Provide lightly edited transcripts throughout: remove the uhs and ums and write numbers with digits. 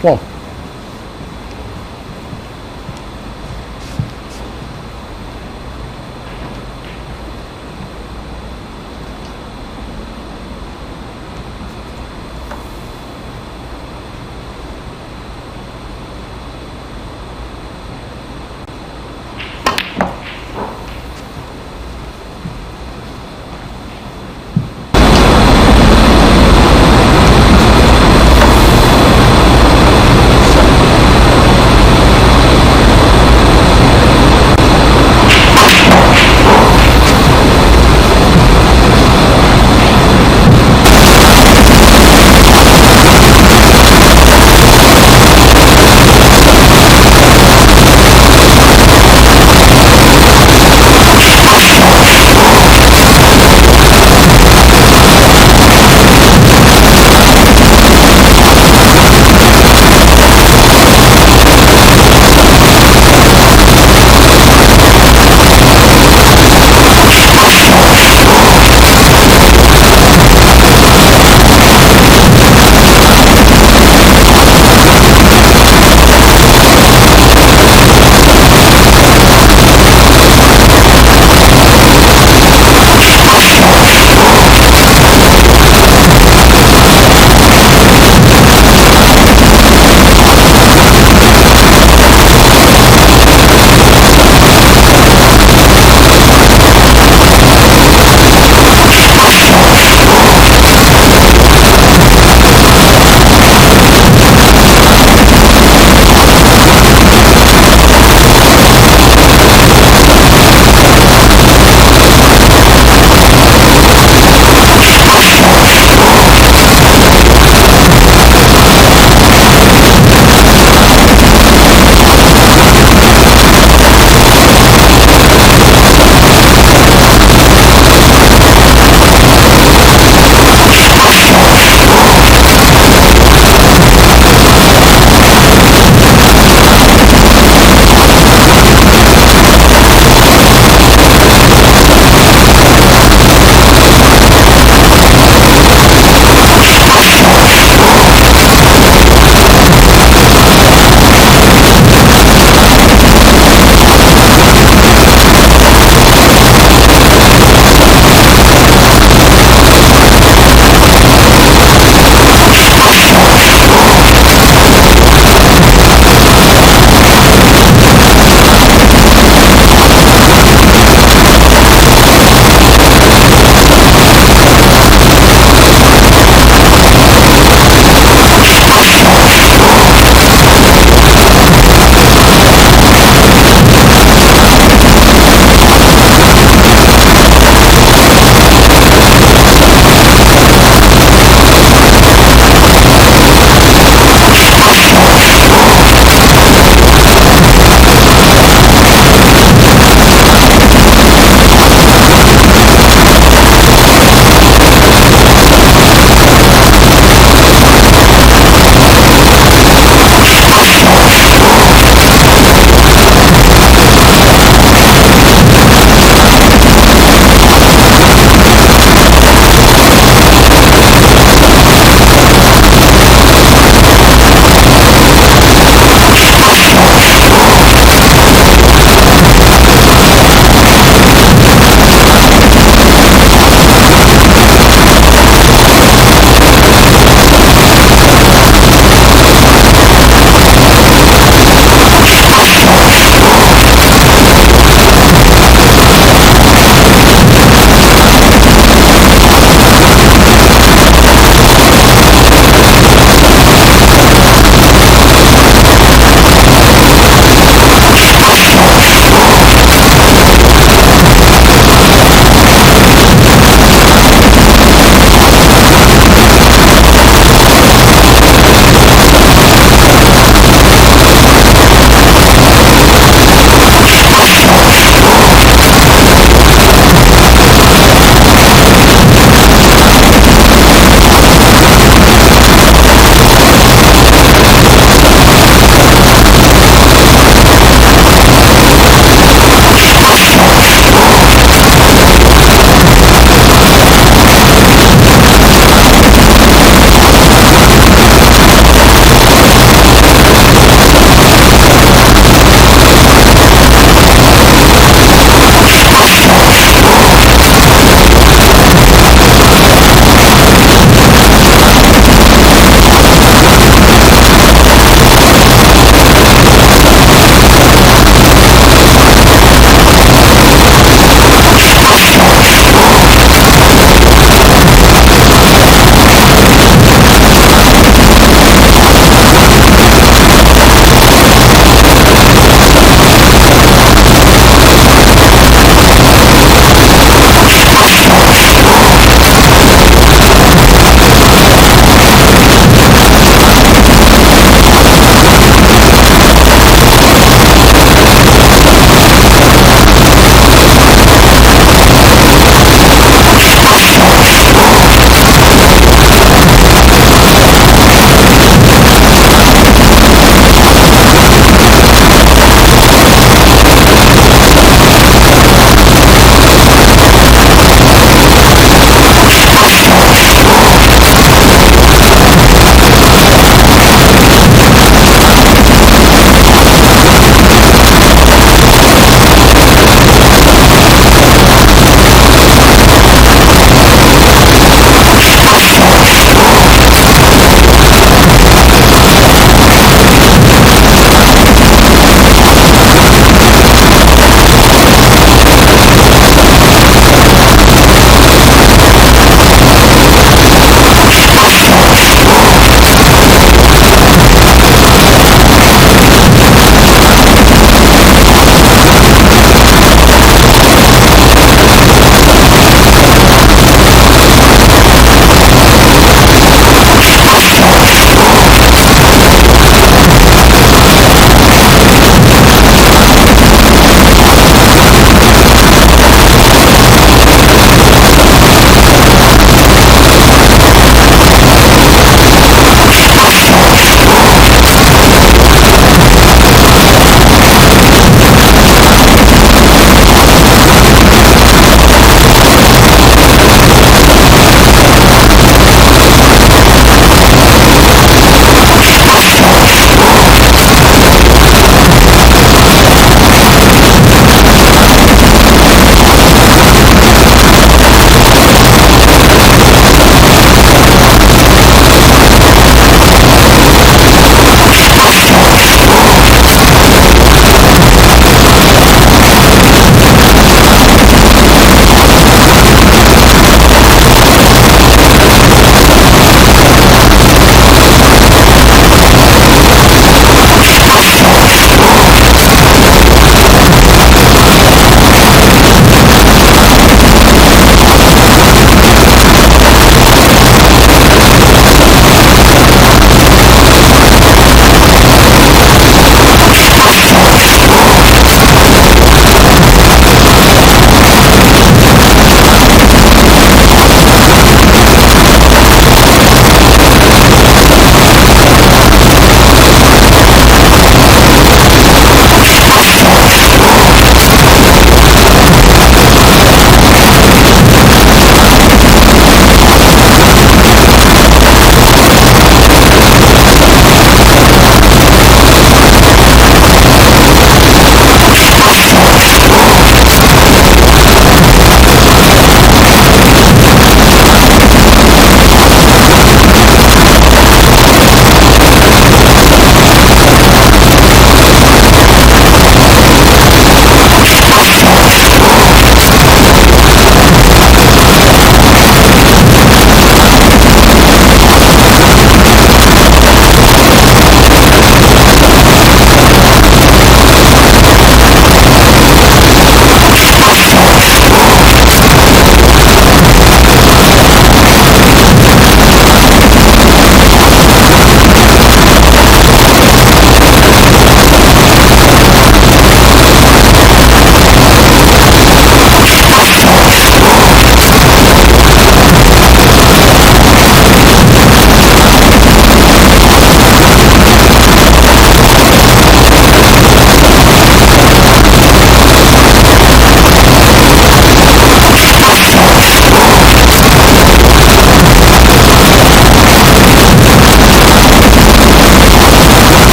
Whoa.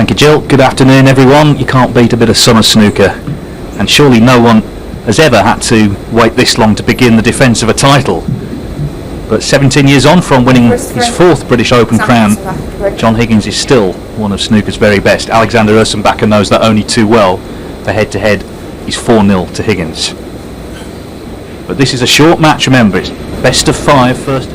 Thank you, Jill. Good afternoon, everyone. You can't beat a bit of summer snooker. And surely no one has ever had to wait this long to begin the defence of a title. But 17 years on from winning his fourth British Open crown, John Higgins is still one of snooker's very best. Alexander Ursenbacher knows that only too well. The head-to-head is 4-0 to Higgins. But this is a short match, remember. It's best of 5 first.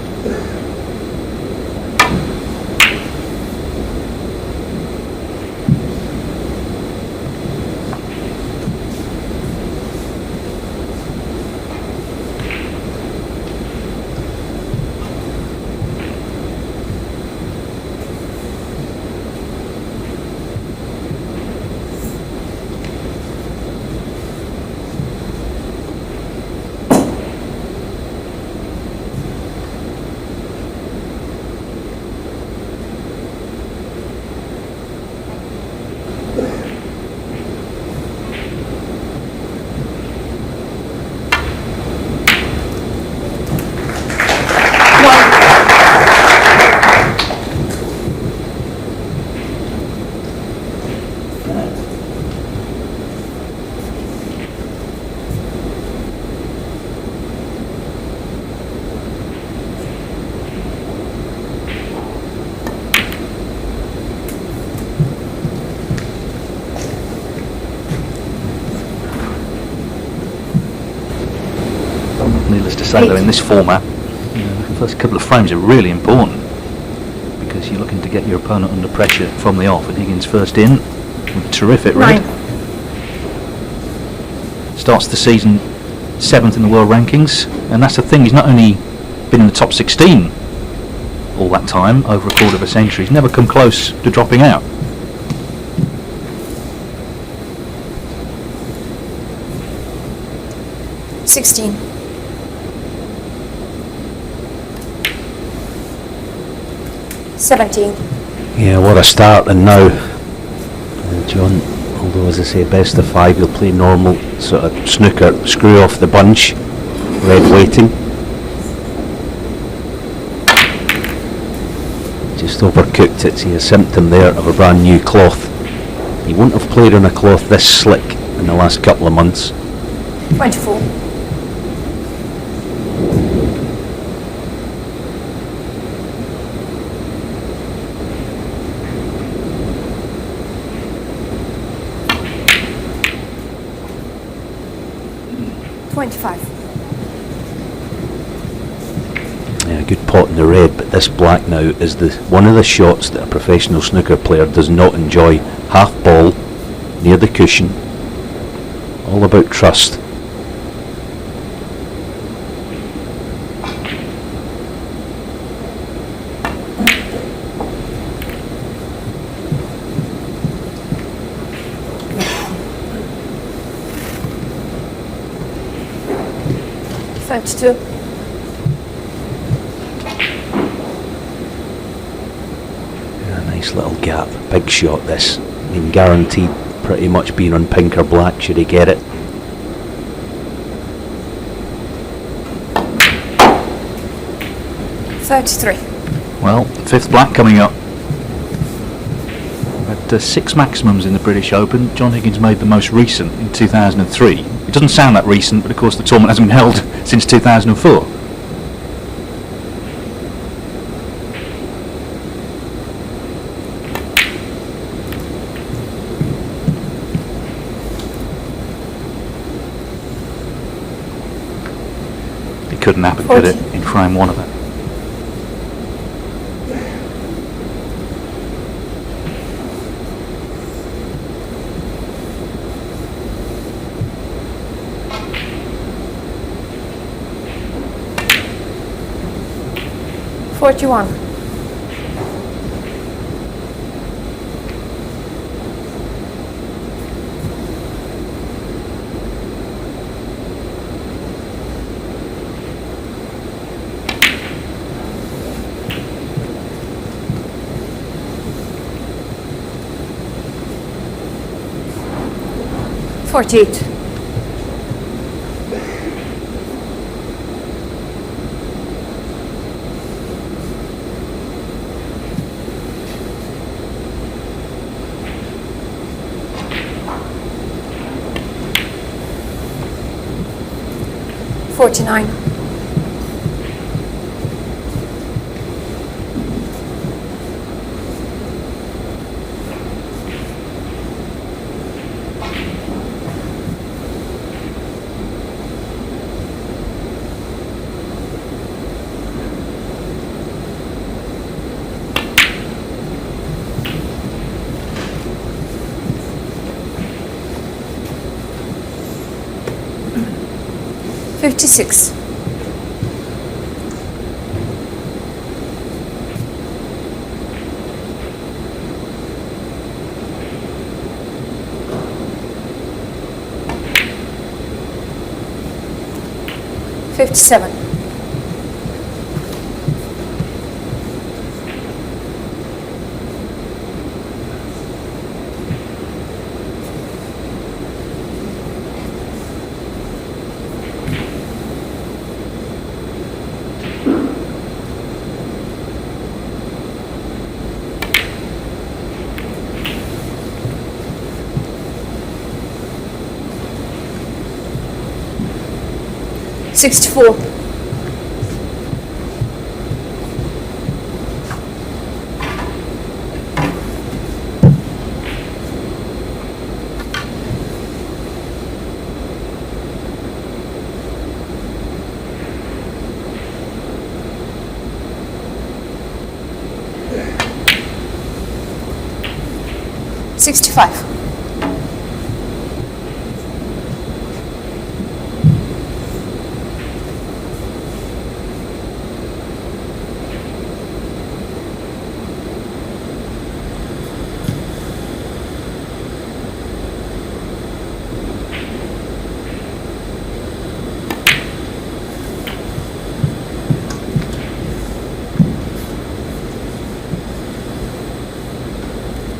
Needless to say, though, in this format, the first couple of frames are really important because you're looking to get your opponent under pressure from the off. And Higgins first in with a terrific read. Starts the season 7th in the world rankings, and that's the thing. He's not only been in the top 16 all that time, over a quarter of a century. He's never come close to dropping out. Yeah, what a start. And now John, although as I say best of 5, he'll play normal sort of snooker, screw off the bunch, red waiting. Just overcooked it. See a symptom there of a brand new cloth. He wouldn't have played on a cloth this slick in the last couple of months. 24. Yeah, good pot in the red, but this black now is one of the shots that a professional snooker player does not enjoy. Half ball, near the cushion, all about trust. Nice little gap, big shot this. I mean, guaranteed pretty much being on pink or black should he get it. Well, fifth black coming up. At 6 maximums in the British Open, John Higgins made the most recent in 2003. It doesn't sound that recent, but of course the tournament hasn't been held since 2004. It couldn't happen, could it, in frame 1 of it? 49. $56. $57. $64. $65.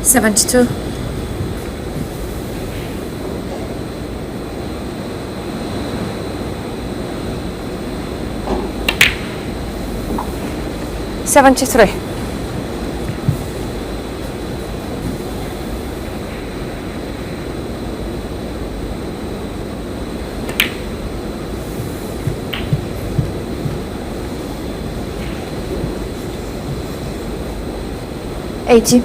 $72. $73. $80.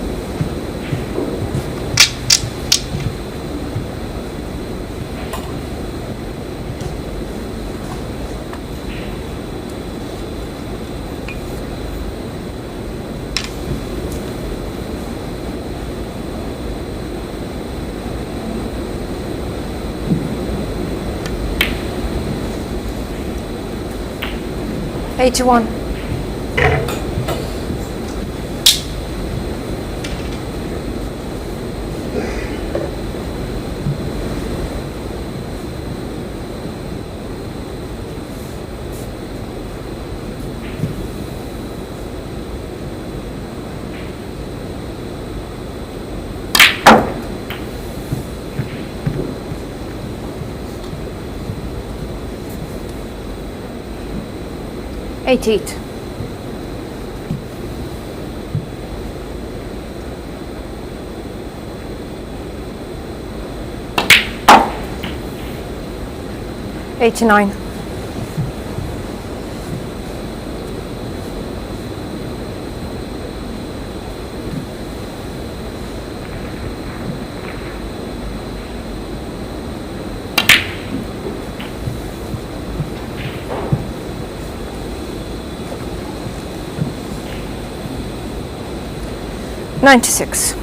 $81. $88. $89. $96.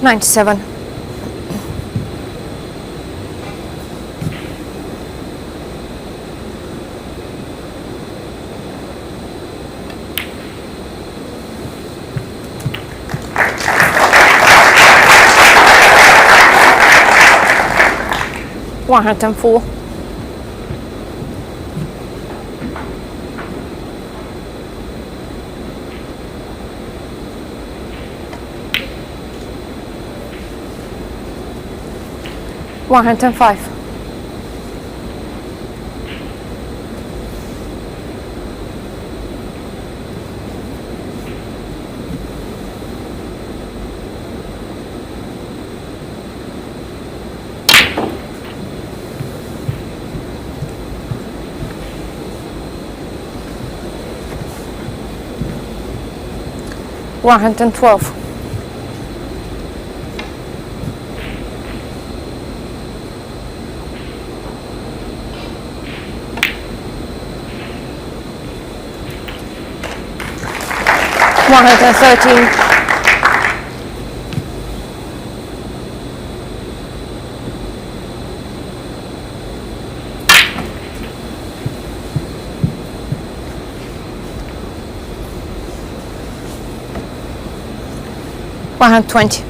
$97. $104. $105. 112. 113. 120.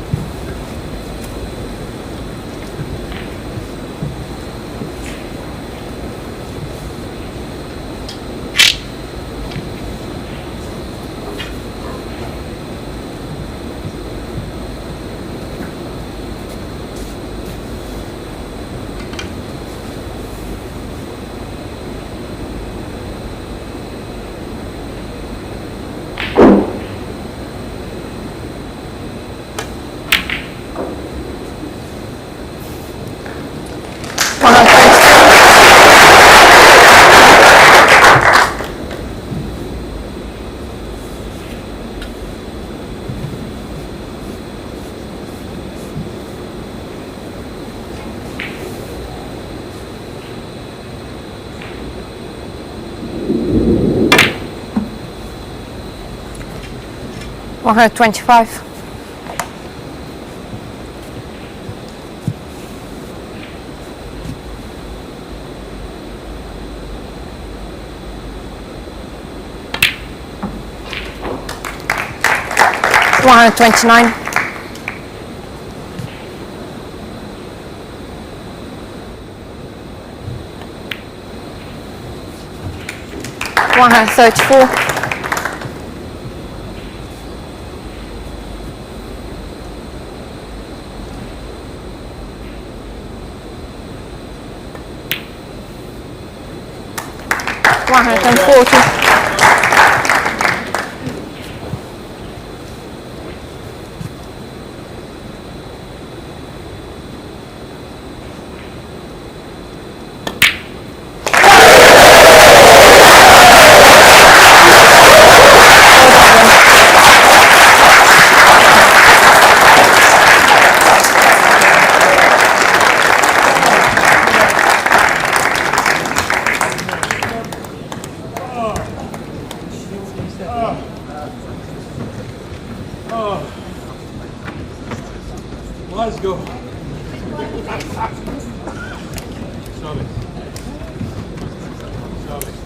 125. 129. 134. 140. Let's go. Sorry. Sorry.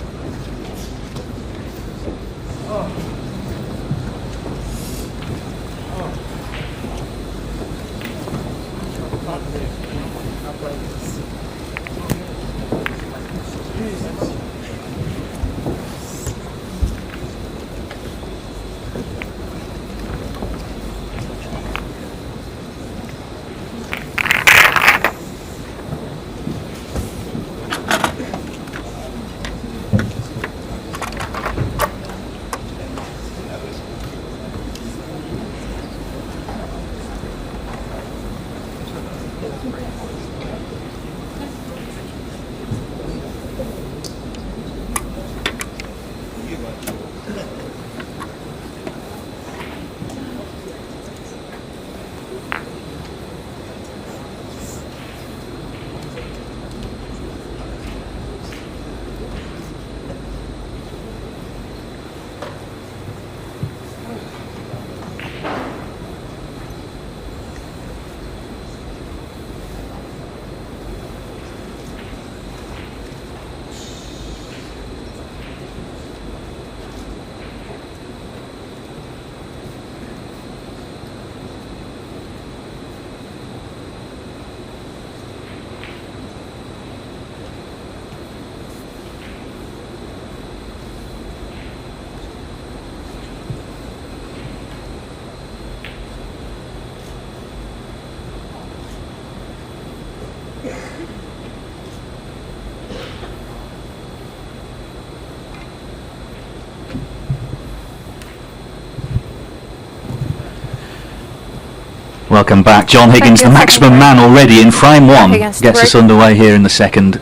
Welcome back. John Higgins, you. the maximum man already in frame one, Higgins to gets us break. underway here in the second.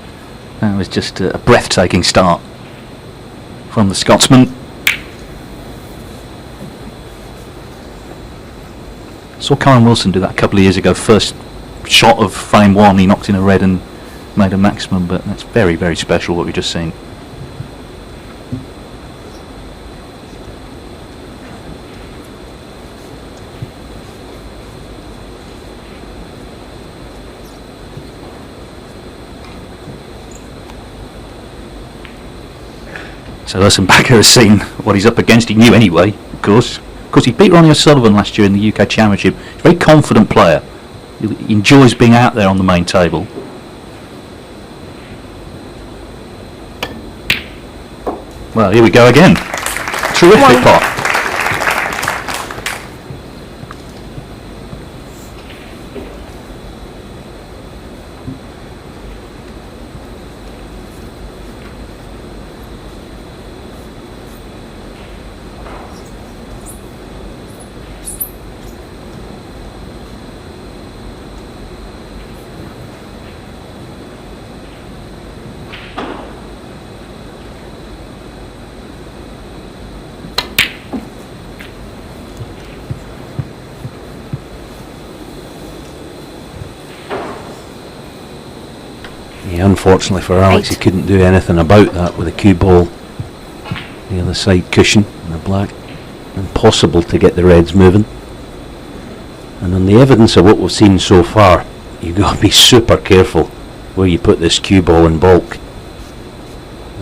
That was just a breathtaking start from the Scotsman. saw Karen Wilson do that a couple of years ago. First shot of frame one, he knocked in a red and made a maximum, but that's very, very special what we've just seen. So Ursenbacher has seen what he's up against. He knew anyway, of course. Because he beat Ronnie O'Sullivan last year in the UK Championship. He's a very confident player. He enjoys being out there on the main table. Well, here we go again. Terrific pot. Yeah, unfortunately for Alex, he couldn't do anything about that with the cue ball. The other side cushion and the black. Impossible to get the reds moving. And on the evidence of what we've seen so far, you've got to be super careful where you put this cue ball in bulk.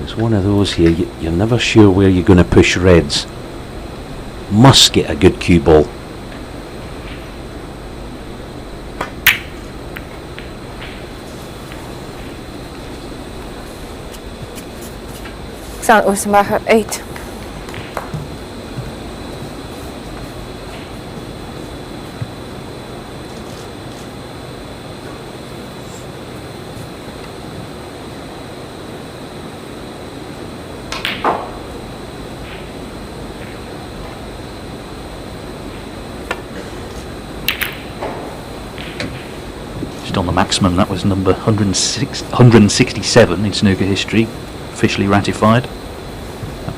It's one of those here, you're never sure where you're going to push reds. Must get a good cue ball. Ursenbacher 8. Just on the maximum, that was number 167 in snooker history, officially ratified.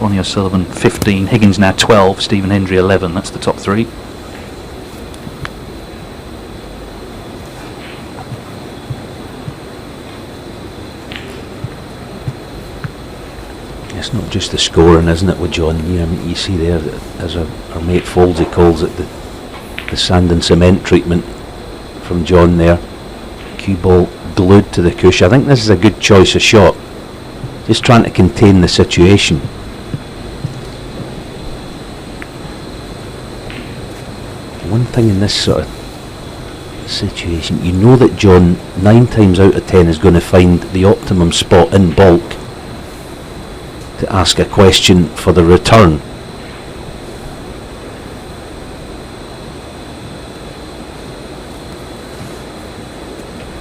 Ronnie O'Sullivan 15, Higgins now 12, Stephen Hendry 11. That's the top three. It's not just the scoring, isn't it, with John? You see there, as our mate Foldsy calls it, the sand and cement treatment from John there. Cue ball glued to the cush. I think this is a good choice of shot. Just trying to contain the situation. One thing in this sort of situation, you know that John 9 times out of 10 is going to find the optimum spot in bulk to ask a question for the return.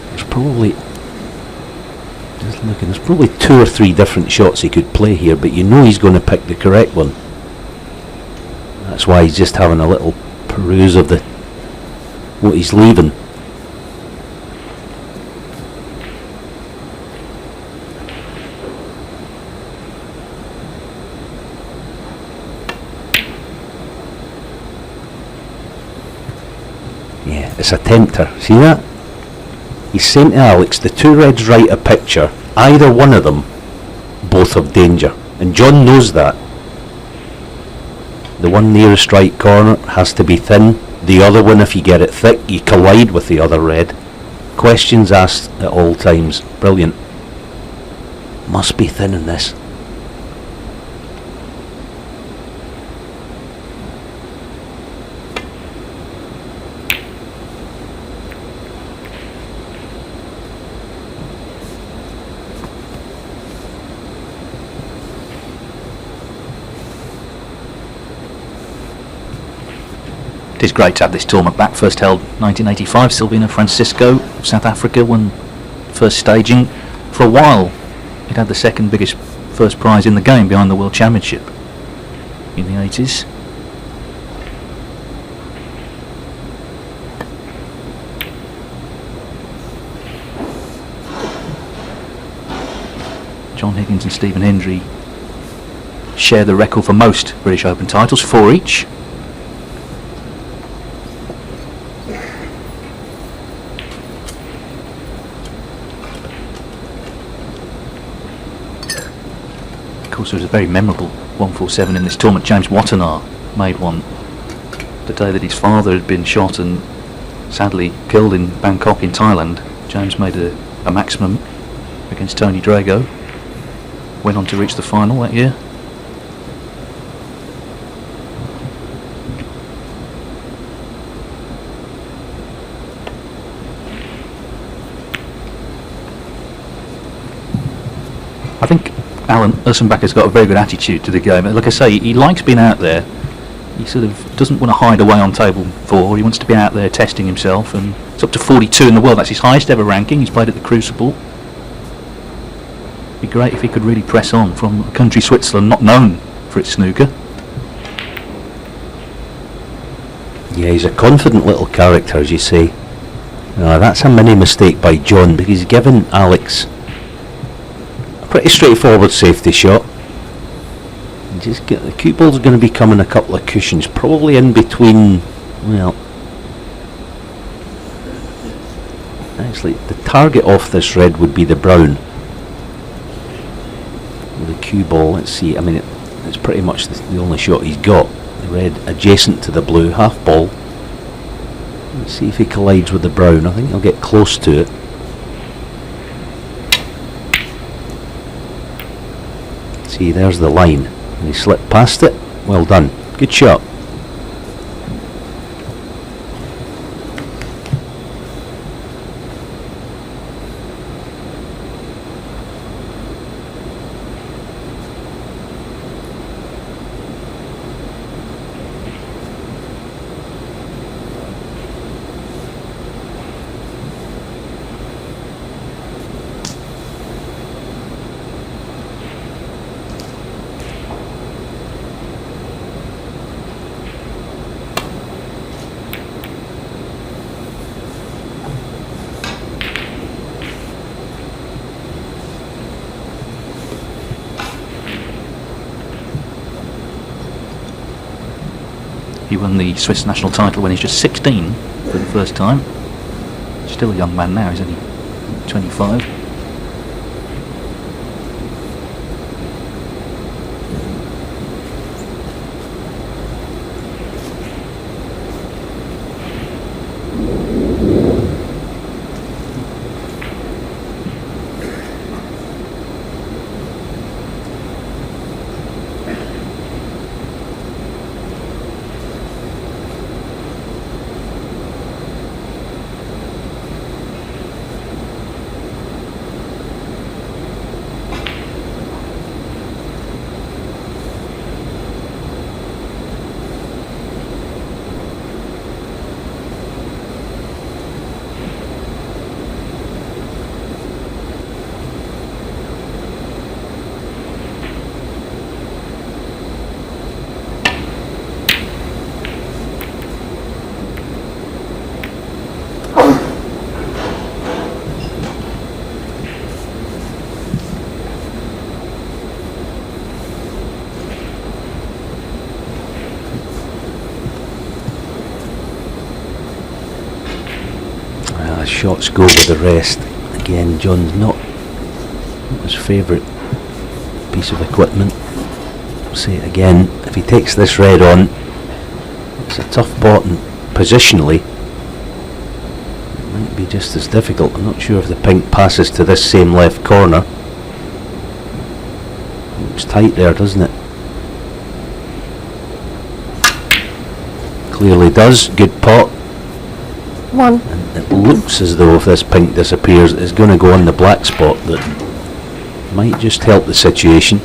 There's probably, just looking, there's probably 2 or 3 different shots he could play here, but you know he's going to pick the correct one. That's why he's just having a little peruse of what he's leaving. Yeah, it's a tempter. See that? He's saying to Alex, the 2 reds write a picture. Either one of them, both have danger. And John knows that. The one nearest right corner has to be thin. The other one, if you get it thick, you collide with the other red. Questions asked at all times. Brilliant. Must be thin in this. It is great to have this tournament back. First held 1985, Silvino Francisco, South Africa, won first staging. For a while, it had the second biggest first prize in the game behind the World Championship in the 80s. John Higgins and Stephen Hendry share the record for most British Open titles, 4 each. course, there was a very memorable 147 in this tournament. James Watanabe made one the day that his father had been shot and sadly killed in Bangkok in Thailand. James made a maximum against Tony Drago. Went on to reach the final that year. I think Alan Ussenbacker's got a very good attitude to the game. Like I say, he likes being out there. He sort of doesn't want to hide away on table 4. He wants to be out there testing himself, and it's up to 42 in the world. That's his highest ever ranking. He's played at the Crucible. It'd be great if he could really press on from a country, Switzerland, not known for its snooker. Yeah, he's a confident little character, as you say. That's a mini mistake by John, because he's given Alex a pretty straightforward safety shot. Just get the cue ball's going to be coming a couple of cushions, probably in between. Well, actually, the target off this red would be the brown. The cue ball, let's see. I mean, it's pretty much the only shot he's got. The red adjacent to the blue, half ball. Let's see if he collides with the brown. I think he'll get close to it. See, there's the line. And he slipped past it. Well done. Good shot. He won the Swiss national title when he's just 16 for the first time. Still a young man now, he's only 25. Shots go with the rest. Again, John's not his favourite piece of equipment. I'll say it again, if he takes this red on, it's a tough bottom positionally. It might be just as difficult. I'm not sure if the pink passes to this same left corner. Looks tight there, doesn't it? Clearly does. Good pot. 1. And it looks as though if this pink disappears, it's going to go on the black spot. That might just help the situation.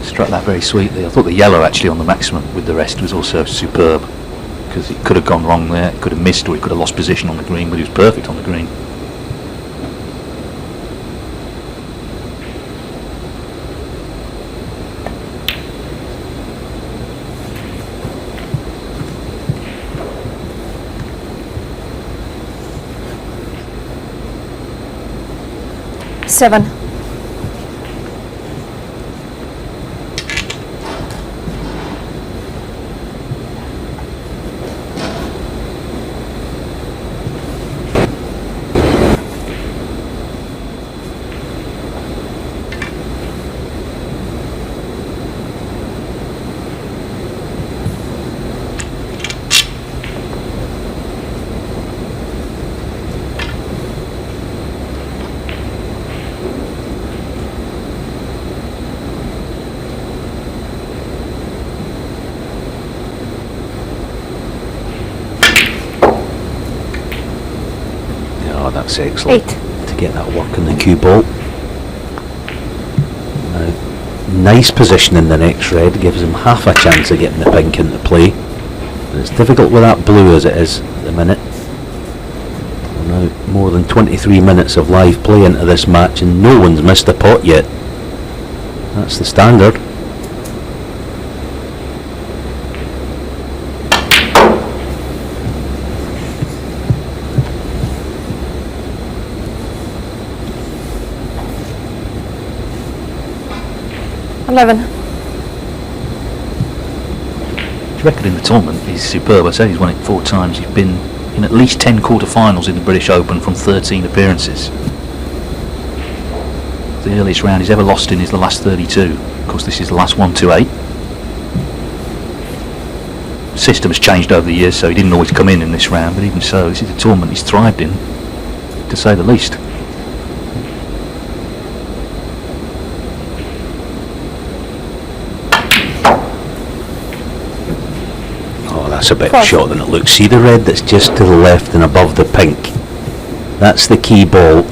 Struck that very sweetly. I thought the yellow actually on the maximum with the rest was also superb, because it could have gone wrong there, it could have missed, or he could have lost position on the green, but he was perfect on the green. Seven. That's excellent. 8. To get that work in the cue ball. Now, nice position in the next red, gives him half a chance of getting the pink into play. And it's difficult with that blue as it is at the minute. Now, more than 23 minutes of live play into this match and no one's missed a pot yet. That's the standard. His record in the tournament is superb. I said he's won it 4 times. He's been in at least 10 quarter-finals in the British Open from 13 appearances. The earliest round he's ever lost in is the last 32. Of course, this is the last 128. The system has changed over the years, so he didn't always come in this round, but even so, this is a tournament he's thrived in, to say the least. That's a better shot than it looks. See the red that's just to the left and above the pink? That's the key ball.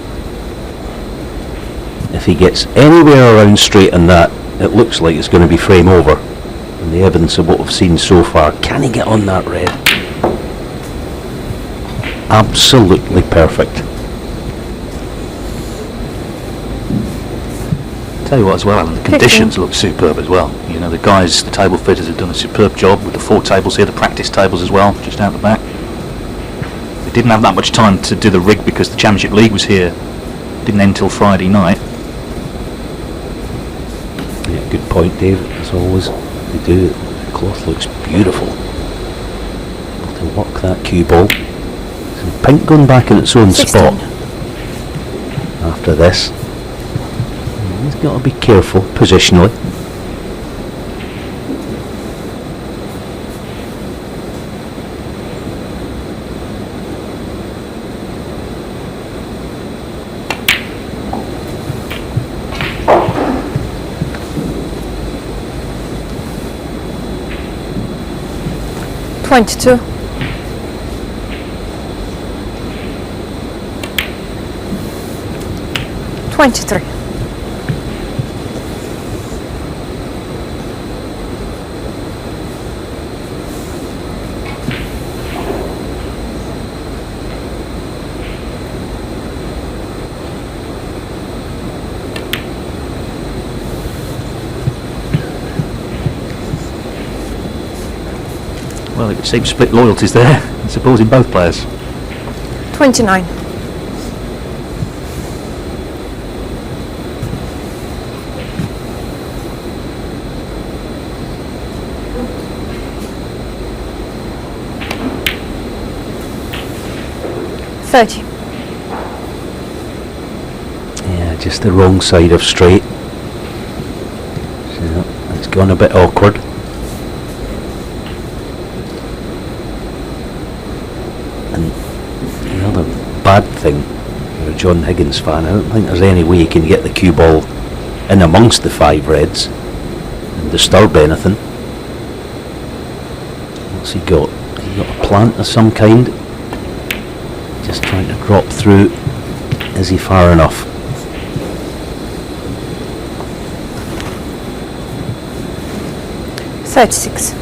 If he gets anywhere around straight on that, it looks like it's going to be frame over. And the evidence of what we've seen so far, can he get on that red? Absolutely perfect. Tell you what as well, Alan, the conditions look superb as well. You know, the guys, the table fitters have done a superb job with the 4 tables here, the practice tables as well, just out the back. They didn't have that much time to do the rig because the Championship League was here. Didn't end till Friday night. Yeah, good point, Dave. As always, they do. The cloth looks beautiful. To work that cue ball. So pink going back in its own 16. spot after this. He's got to be careful positionally. Twenty-two. 23. Well, it seems split loyalties there, supporting both players. 29. Yeah, just the wrong side of straight. So it's gone a bit awkward. And the other bad thing, you're a John Higgins fan, I don't think there's any way you can get the cue ball in amongst the 5 reds and disturb anything. What's he got? He got a plant of some kind? Just trying to drop through. Is he far enough? $36.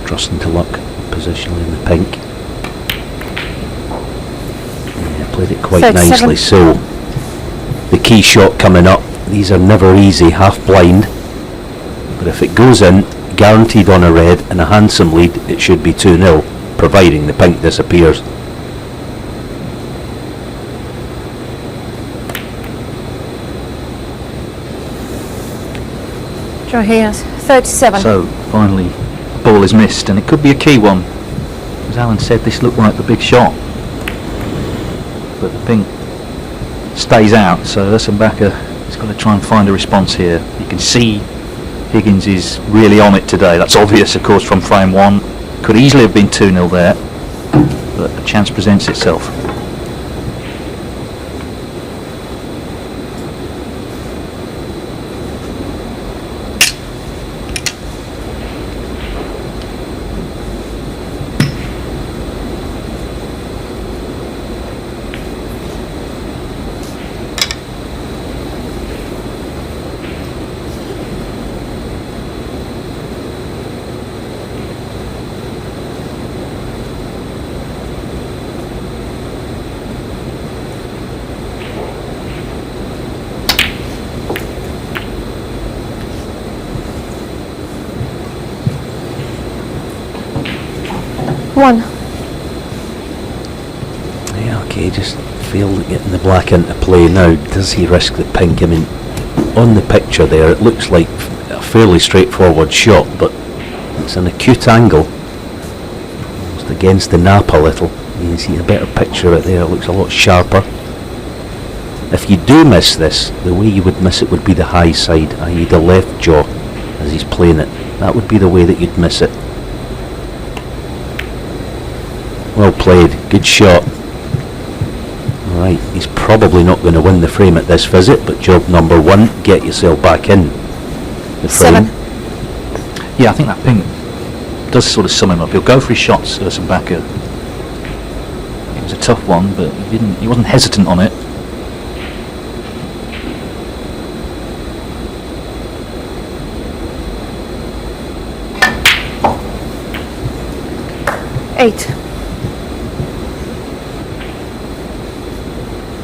Trusting to luck, positionally in the pink. Yeah, played it quite 37. nicely. So the key shot coming up. These are never easy, half blind. But if it goes in, guaranteed on a red and a handsome lead, it should be 2-0, providing the pink disappears. John Higgins, 37. So, finally, the ball is missed, and it could be a key one. As Alan said, this looked like the big shot. But the pink stays out, so Mbaka has got to try and find a response here. You can see Higgins is really on it today. That's obvious, of course, from frame 1. Could easily have been 2-0 there, but a chance presents itself. 1. Yeah, okay, just failed at getting the black into play. Now, does he risk the pink? I mean, on the picture there, it looks like a fairly straightforward shot, but it's an acute angle, almost against the nap a little. You can see a better picture of it there, it looks a lot sharper. If you do miss this, the way you would miss it would be the high side, i.e. the left jaw, as he's playing it. That would be the way that you'd miss it. Well played, good shot. Alright, he's probably not going to win the frame at this visit, but job number 1, get yourself back in the frame. 7. Yeah, I think that pink does sort of sum him up. He'll go for his shots, Urson Backer. It was a tough one, but he wasn't hesitant on it. Eight.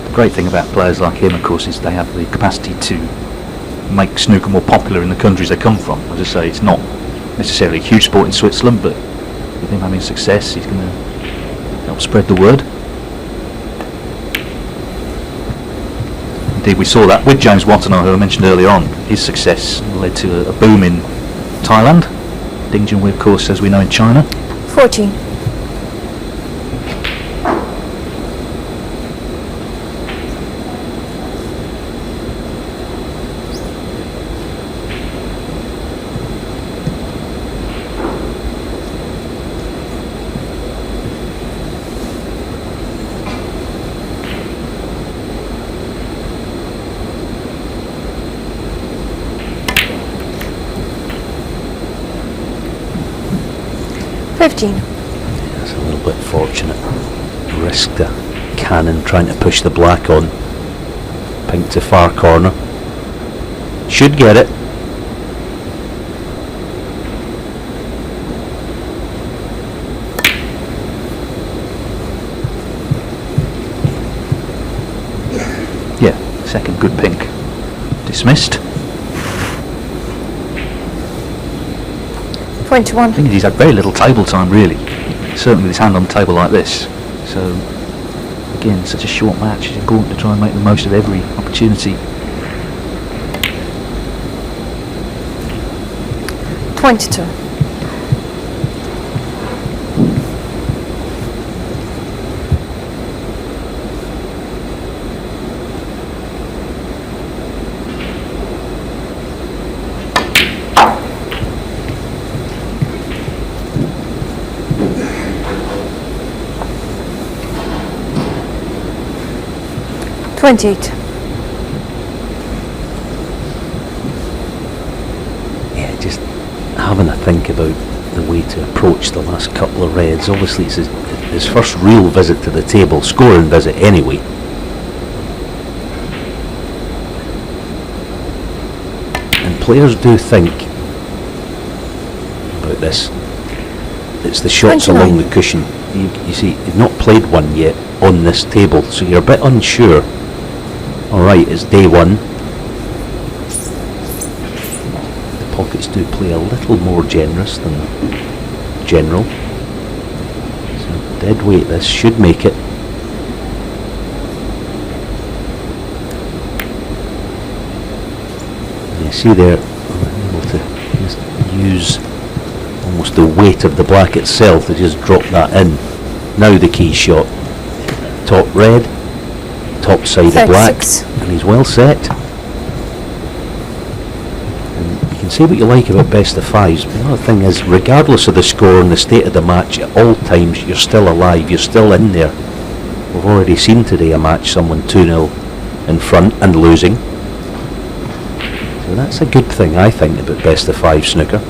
The great thing about players like him, of course, is they have the capacity to make snooker more popular in the countries they come from. As I say, it's not necessarily a huge sport in Switzerland, but with him having success, he's going to help spread the word. Indeed, we saw that with James Watanabe, who I mentioned earlier on. His success led to a boom in Thailand. Ding Junhui, of course, as we know, in China. 14. That's a little bit fortunate. Risked a cannon trying to push the black on. Pink to far corner. Should get it. Yeah, second good pink. Dismissed. 21. I think he's had very little table time, really. Certainly with his hand on the table like this. So, again, such a short match. It's important to try and make the most of every opportunity. 22. Yeah, just having a think about the way to approach the last couple of reds. Obviously it's his first real visit to the table, scoring visit anyway. And players do think about this. It's the shots 29. along the cushion. You see, you've not played one yet on this table, so you're a bit unsure. Alright, it's day 1. The pockets do play a little more generous than general. So dead weight this, should make it. And you see there, I'm able to just use almost the weight of the black itself to just drop that in. Now the key shot. Top red. Top side of black, 36. and he's well set. And you can say what you like about best of fives, but the other thing is, regardless of the score and the state of the match, at all times you're still alive, you're still in there. We've already seen today a match, someone 2-0 in front and losing. So that's a good thing, I think, about best of five snooker.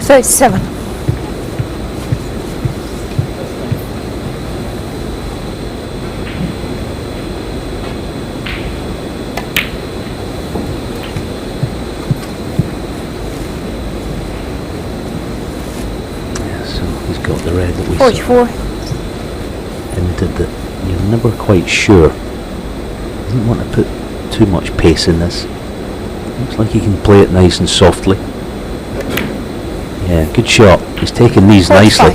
So it's 7. So he's got the red that we 44. hinted that you're never quite sure. Doesn't want to put too much pace in this. Looks like he can play it nice and softly. Yeah, good shot. He's taking these 45. nicely.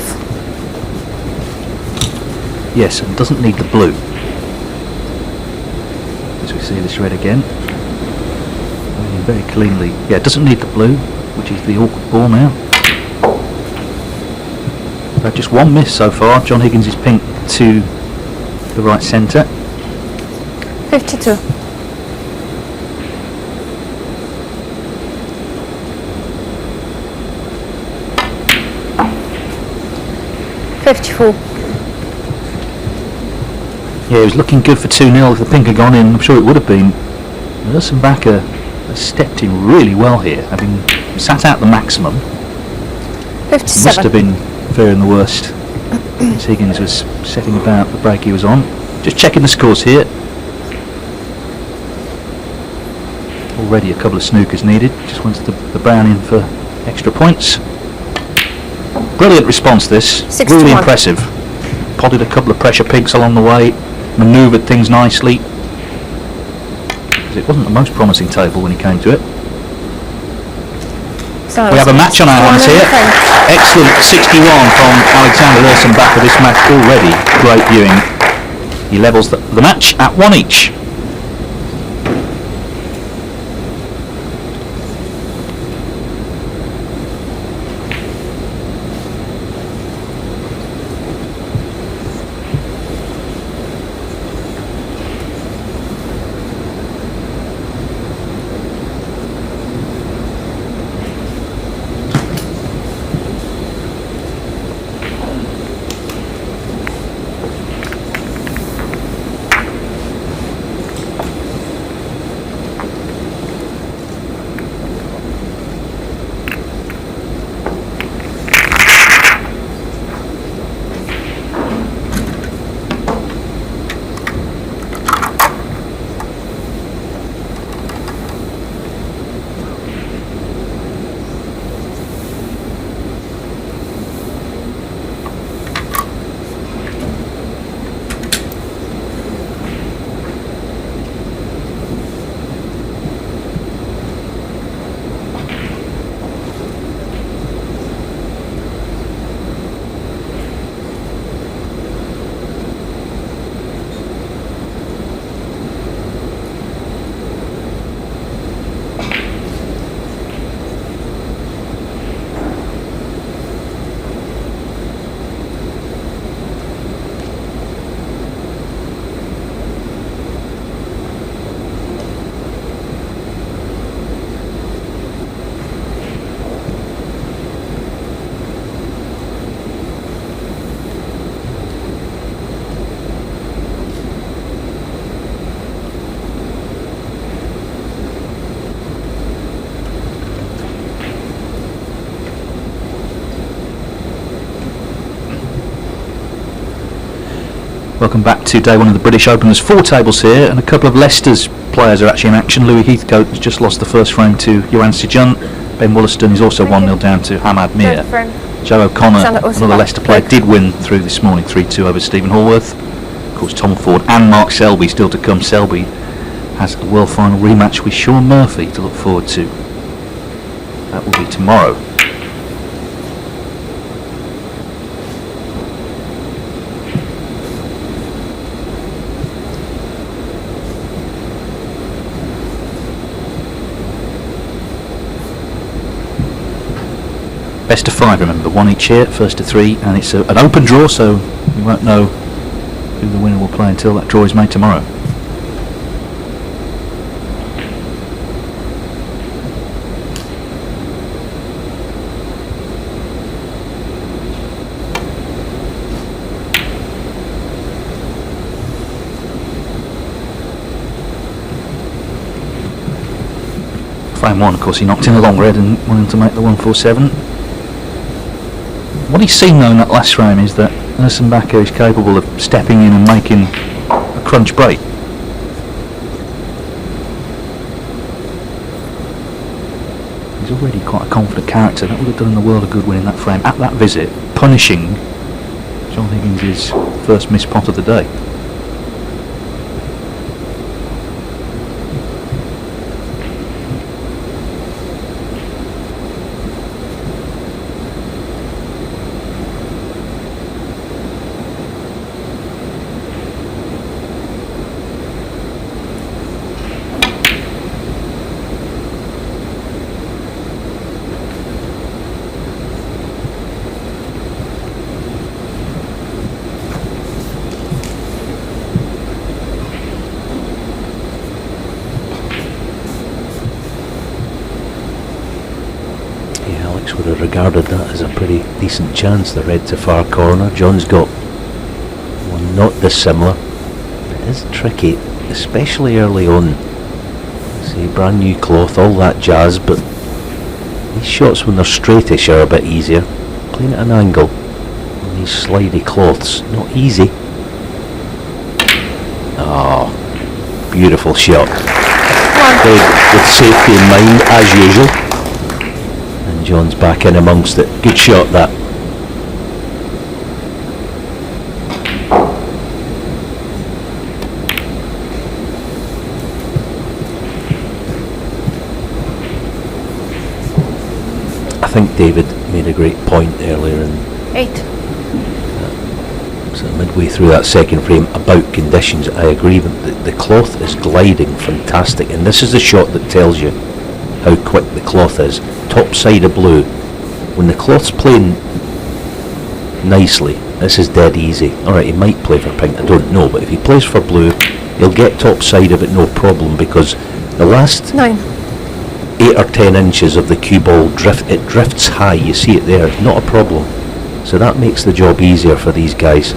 Yes, and doesn't need the blue. As we see this red again. Playing very cleanly. Yeah, doesn't need the blue, which is the awkward ball now. Just one miss so far. John Higgins is pink to the right centre. 52. $54. Yeah, it was looking good for 2-0 if the pink had gone in. I'm sure it would have been. Nelson Backer has stepped in really well here, having sat out the maximum. 57. Must have been faring the worst as Higgins was setting about the break he was on. Just checking the scores here. Already a couple of snookers needed. Just wants the brown in for extra points. Brilliant response this. 61. Really impressive. Potted a couple of pressure pinks along the way. Manoeuvred things nicely. It wasn't the most promising table when he came to it. So We have a match on our hands here. Excellent 61 from Alexander Ersenbacher. This match already great viewing. He levels the match at 1 each. Welcome back to day one of the British Open. There's 4 tables here, and a couple of Leicester's players are actually in action. Louis Heathcote has just lost the first frame to Johan Sijun. Ben Wollaston is also 1-0 down to Hamad Mir. Joe O'Connor, another Leicester player, did win through this morning 3-2 over Stephen Hallworth. Of course, Tom Ford and Mark Selby still to come. Selby has a World Final rematch with Sean Murphy to look forward to. That will be tomorrow. Best of 5, remember, 1 each here, first to 3, and it's an open draw, so we won't know who the winner will play until that draw is made tomorrow. Frame 1, of course, he knocked in a long red and wanted to make the 147. What he's seen though in that last frame is that Ersenbacher is capable of stepping in and making a crunch break. He's already quite a confident character. That would have done him the world of good winning that frame at that visit, punishing John Higgins' first missed pot of the day. Would have regarded that as a pretty decent chance, the red to far corner. John's got one not dissimilar. It is tricky, especially early on. See, brand new cloth, all that jazz, but these shots when they're straightish are a bit easier. Playing at an angle on these slidey cloths, not easy. Oh, beautiful shot. Played with safety in mind as usual. John's back in amongst it. Good shot that. I think David made a great point earlier in 8. so midway through that second frame about conditions. I agree that the cloth is gliding fantastic, and this is the shot that tells you how quick the cloth is. Top side of blue. When the cloth's playing nicely, this is dead easy. Alright, he might play for pink, I don't know, but if he plays for blue, he'll get top side of it no problem, because the last 9. 8 or 10 inches of the cue ball drifts high. You see it there, it's not a problem. So that makes the job easier for these guys.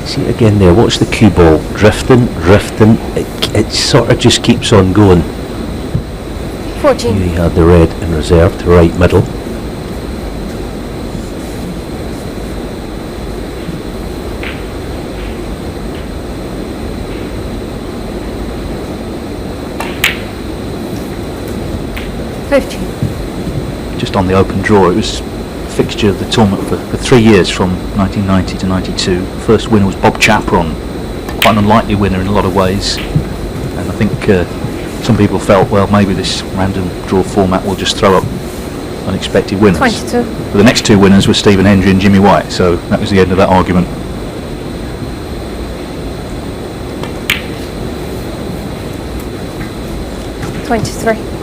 See it again there, watch the cue ball drifting, it sort of just keeps on going. 14. Here he had the red in reserve to right middle. Just on the open draw, it was fixture of the tournament for 3 years from 1990 to 92. First winner was Bob Chaperon, quite an unlikely winner in a lot of ways, and I think some people felt, well, maybe this random draw format will just throw up unexpected winners. 22. But the next 2 winners were Stephen Hendry and Jimmy White, so that was the end of that argument. $23.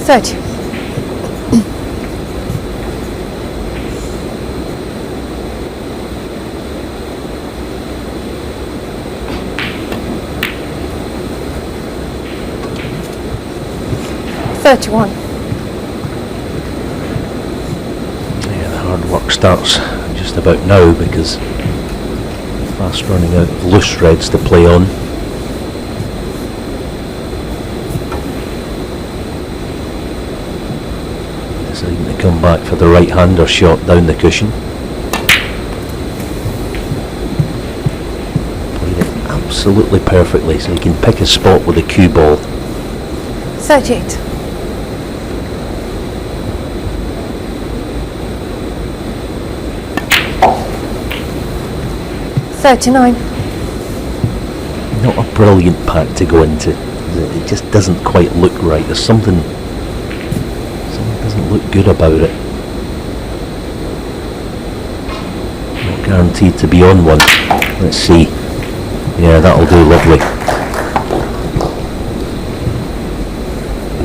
$30. $31. Yeah, the hard work starts just about now, because fast running out of loose reds to play on. Deciding to come back for the right-hander shot down the cushion. Played it absolutely perfectly, so he can pick a spot with a cue ball. 38. $39. Not a brilliant pack to go into. It just doesn't quite look right. There's something doesn't look good about it. Not guaranteed to be on one. Let's see. Yeah, that'll do lovely.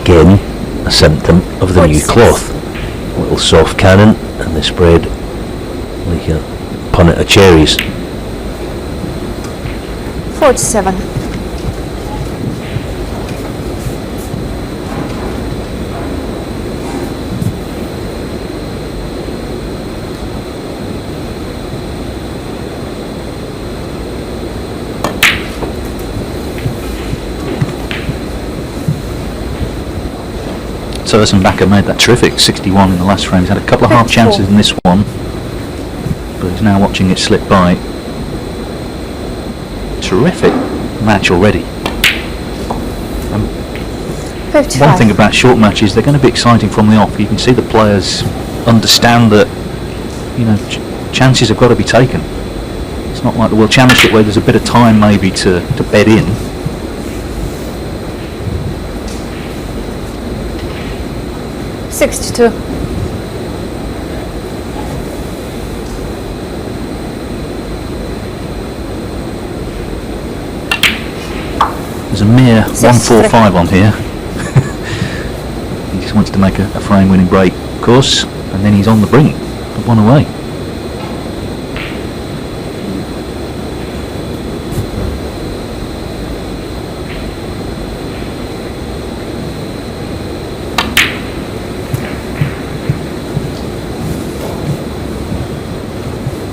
Again, a symptom of the new 46. cloth. A little soft cannon, and they spread like a punnet of cherries. 47. Backer made that terrific 61 in the last frame. He's had a couple of half 54. chances in this one, but he's now watching it slip by. Terrific match already. 55. One thing about short matches, they're going to be exciting from the off. You can see the players understand that, you know, chances have got to be taken. It's not like the World Championship where there's a bit of time maybe to bed in. $62. There's a mere 63. 145 on here. He just wants to make a frame winning break, of course, and then he's on the brink of one away.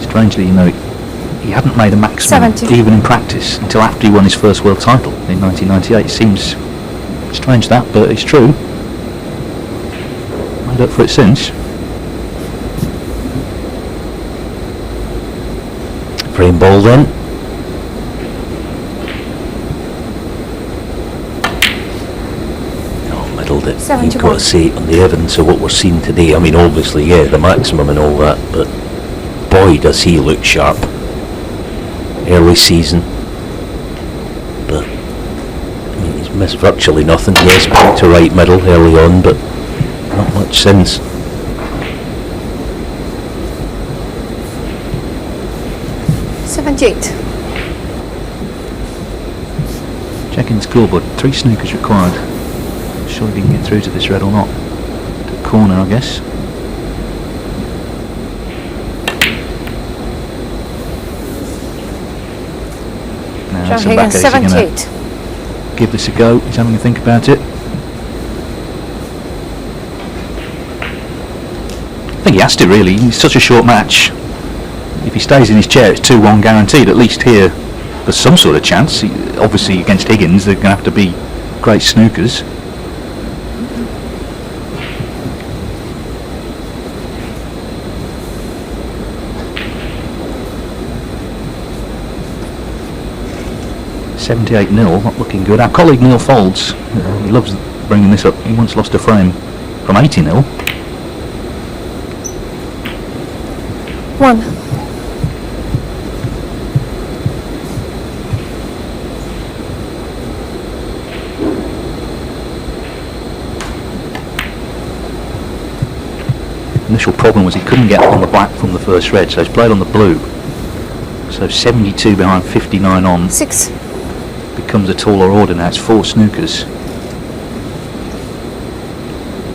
Strangely, you know, he hadn't made a maximum 70. even in practice until after he won his first world title in 1998. Seems strange that, but it's true. Made up for it since. Frame ball then. Oh, middled it. You've 71. got to say, on the evidence of what we're seeing today, I mean, obviously, yeah, the maximum and all that, but boy, does he look sharp. Early season. But, I mean, he's missed virtually nothing. Yes, back to right middle early on, but not much since. $78. Checking the scoreboard. 3 snookers required. Not sure if he can get through to this red or not. To the corner, I guess. Now, John Backer, Higgins, is he gonna 78. give this a go? He's having a think about it. I think he has to, really. It's such a short match. If he stays in his chair, it's 2-1 guaranteed. At least here, there's some sort of chance. Obviously, against Higgins, they're going to have to be great snookers. $78-0, not looking good. Our colleague Neil Folds, he loves bringing this up. He once lost a frame from 80-0. 1. Initial problem was he couldn't get on the black from the first red, so he's played on the blue. So 72 behind 59 on 6. becomes a taller order now. It's 4 snookers.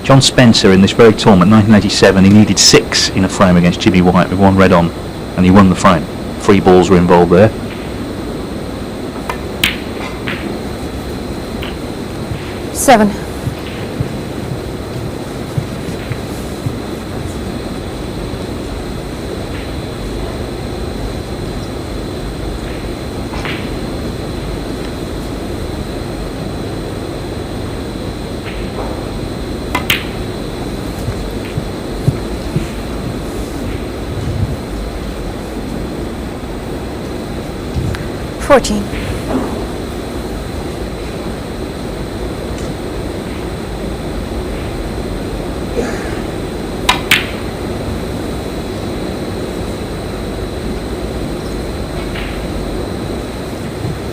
John Spencer in this very tournament, 1987, he needed 6 in a frame against Jimmy White with 1 red on, and he won the frame. 3 balls were involved there. $7. $14.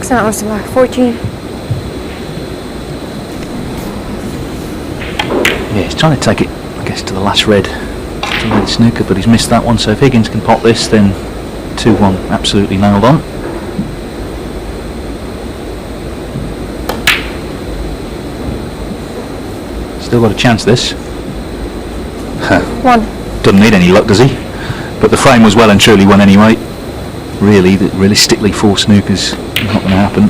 That was about 14. Yeah, he's trying to take it, I guess, to the last red to win the snooker, but he's missed that one. So if Higgins can pop this, then 2-1 absolutely nailed on. Still got a chance, this. 1. Doesn't need any luck, does he? But the frame was well and truly won anyway. Really, realistically, 4 snookers is not going to happen.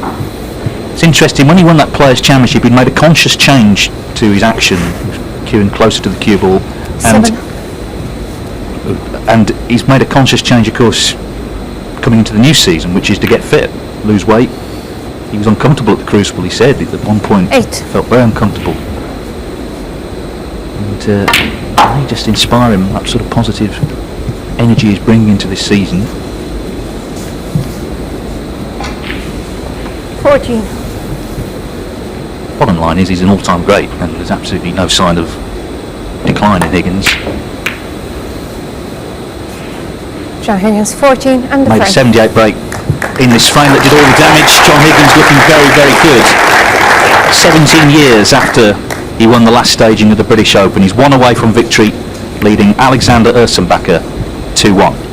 It's interesting, when he won that Players' Championship, he'd made a conscious change to his action, queuing closer to the cue ball. 7. And he's made a conscious change, of course, coming into the new season, which is to get fit, lose weight. He was uncomfortable at the Crucible, he said. At one point, 8. felt very uncomfortable. And they just inspire him, that sort of positive energy he's bringing into this season. 14. Bottom line is he's an all-time great, and there's absolutely no sign of decline in Higgins. John Higgins, 14, and the Made a frame. 78 break in this frame that did all the damage. John Higgins looking very, very good. 17 years after he won the last staging of the British Open, he's one away from victory, leading Alexander Ursenbacher 2-1.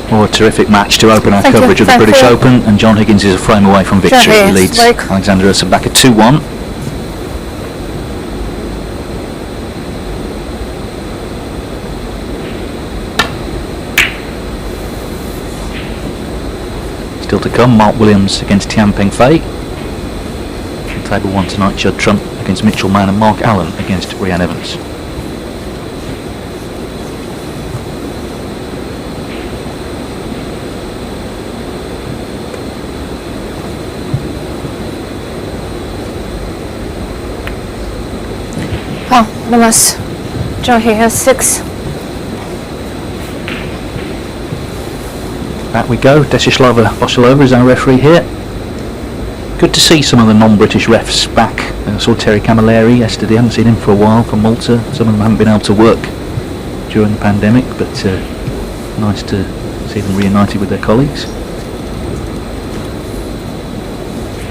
Oh, a terrific match to open our Thank you. coverage of the Thank British you. Open, and John Higgins is a frame away from victory. He Higgins, leads break. Alexander Ursenbacher 2-1. Still to come, Mark Williams against Tian Peng Fei. On table 1 tonight, Judd Trump against Mitchell Mann and Mark Allen against Rhiann Evans. Oh, Nicholas. John Higgins, 6. Back we go. Desislava Osilova is our referee here. Good to see some of the non-British refs back. I saw Terry Camilleri yesterday. I haven't seen him for a while from Malta. Some of them haven't been able to work during the pandemic, but nice to see them reunited with their colleagues.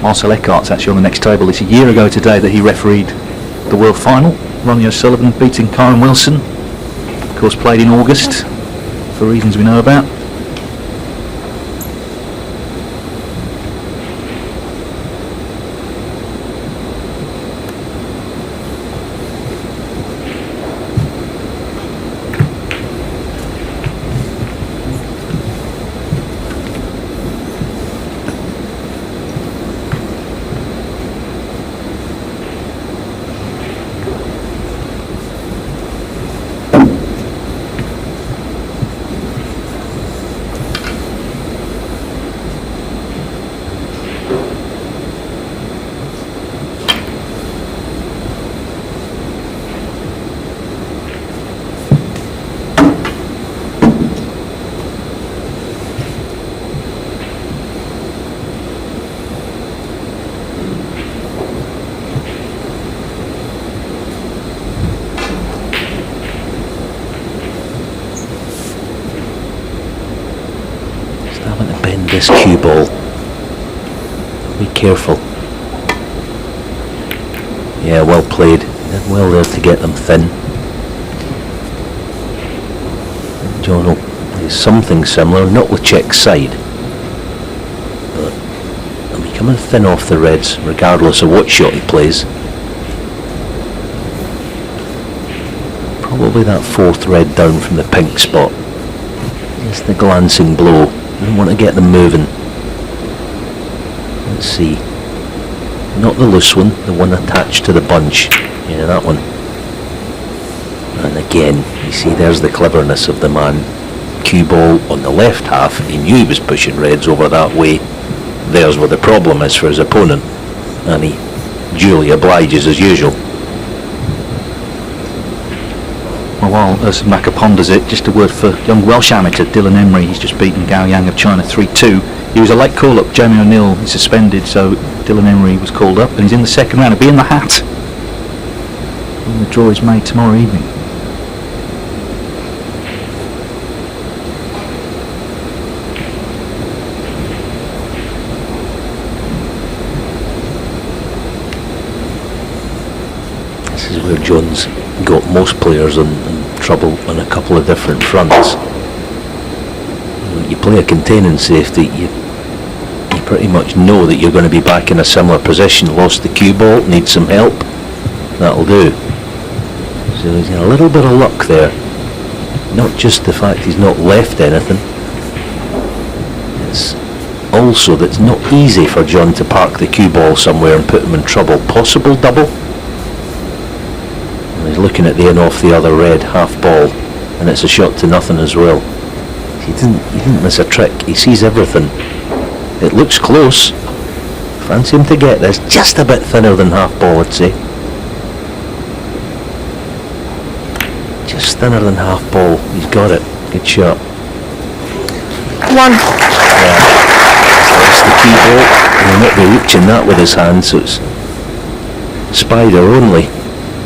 Marcel Eckhart's actually on the next table. It's a year ago today that he refereed the World Final. Ronnie O'Sullivan beating Karen Wilson. Of course, played in August for reasons we know about. This cue ball. Be careful. Yeah, well played. Did well there to get them thin. John will plays something similar, not with check side, but he'll be coming thin off the reds regardless of what shot he plays. Probably that fourth red down from the pink spot. Just the glancing blow. I don't want to get them moving. Let's see. Not the loose one, the one attached to the bunch. Yeah, that one. And again, you see there's the cleverness of the man. Cue ball on the left half, he knew he was pushing reds over that way. There's where the problem is for his opponent. And he duly obliges as usual. Well, while Macca ponders it, just a word for young Welsh amateur Dylan Emery. He's just beaten Gao Yang of China 3-2. He was a late call-up. Jamie O'Neill is suspended, so Dylan Emery was called up, and he's in the second round. He'll be in the hat when the draw is made tomorrow evening. This is where John's got most players in trouble on a couple of different fronts. When you play a containing safety, you pretty much know that you're going to be back in a similar position. Lost the cue ball, needs some help, that'll do. So he's got a little bit of luck there. Not just the fact he's not left anything, it's also that it's not easy for John to park the cue ball somewhere and put him in trouble. Possible double. He's looking at the in off the other red half ball, and it's a shot to nothing as well. He didn't miss a trick. He sees everything. It looks close. Fancy him to get this. Just a bit thinner than half ball, I'd say. Just thinner than half ball. He's got it. Good shot. 1. Yeah. That's the key ball. He'll not be reaching that with his hand, so it's spider only.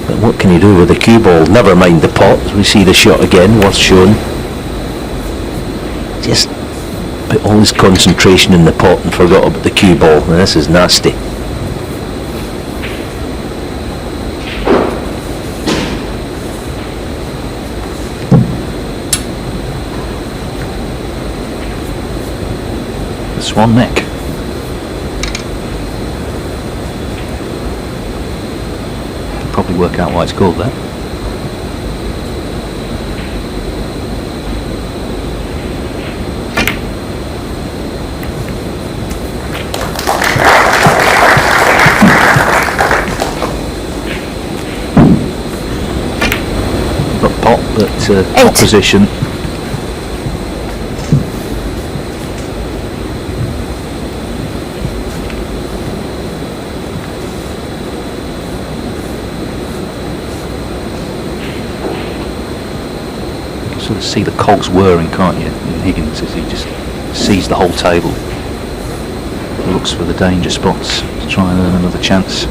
But what can you do with the cue ball? Never mind the pot, as we see the shot again, worth showing. Just put all his concentration in the pot and forgot about the cue ball. Now this is nasty. The swan neck. Probably work out why it's called that. But pot, but 8. opposition. Sort of see the cogs whirring, can't you, in Higgins, as he just sees the whole table, looks for the danger spots to try and earn another chance.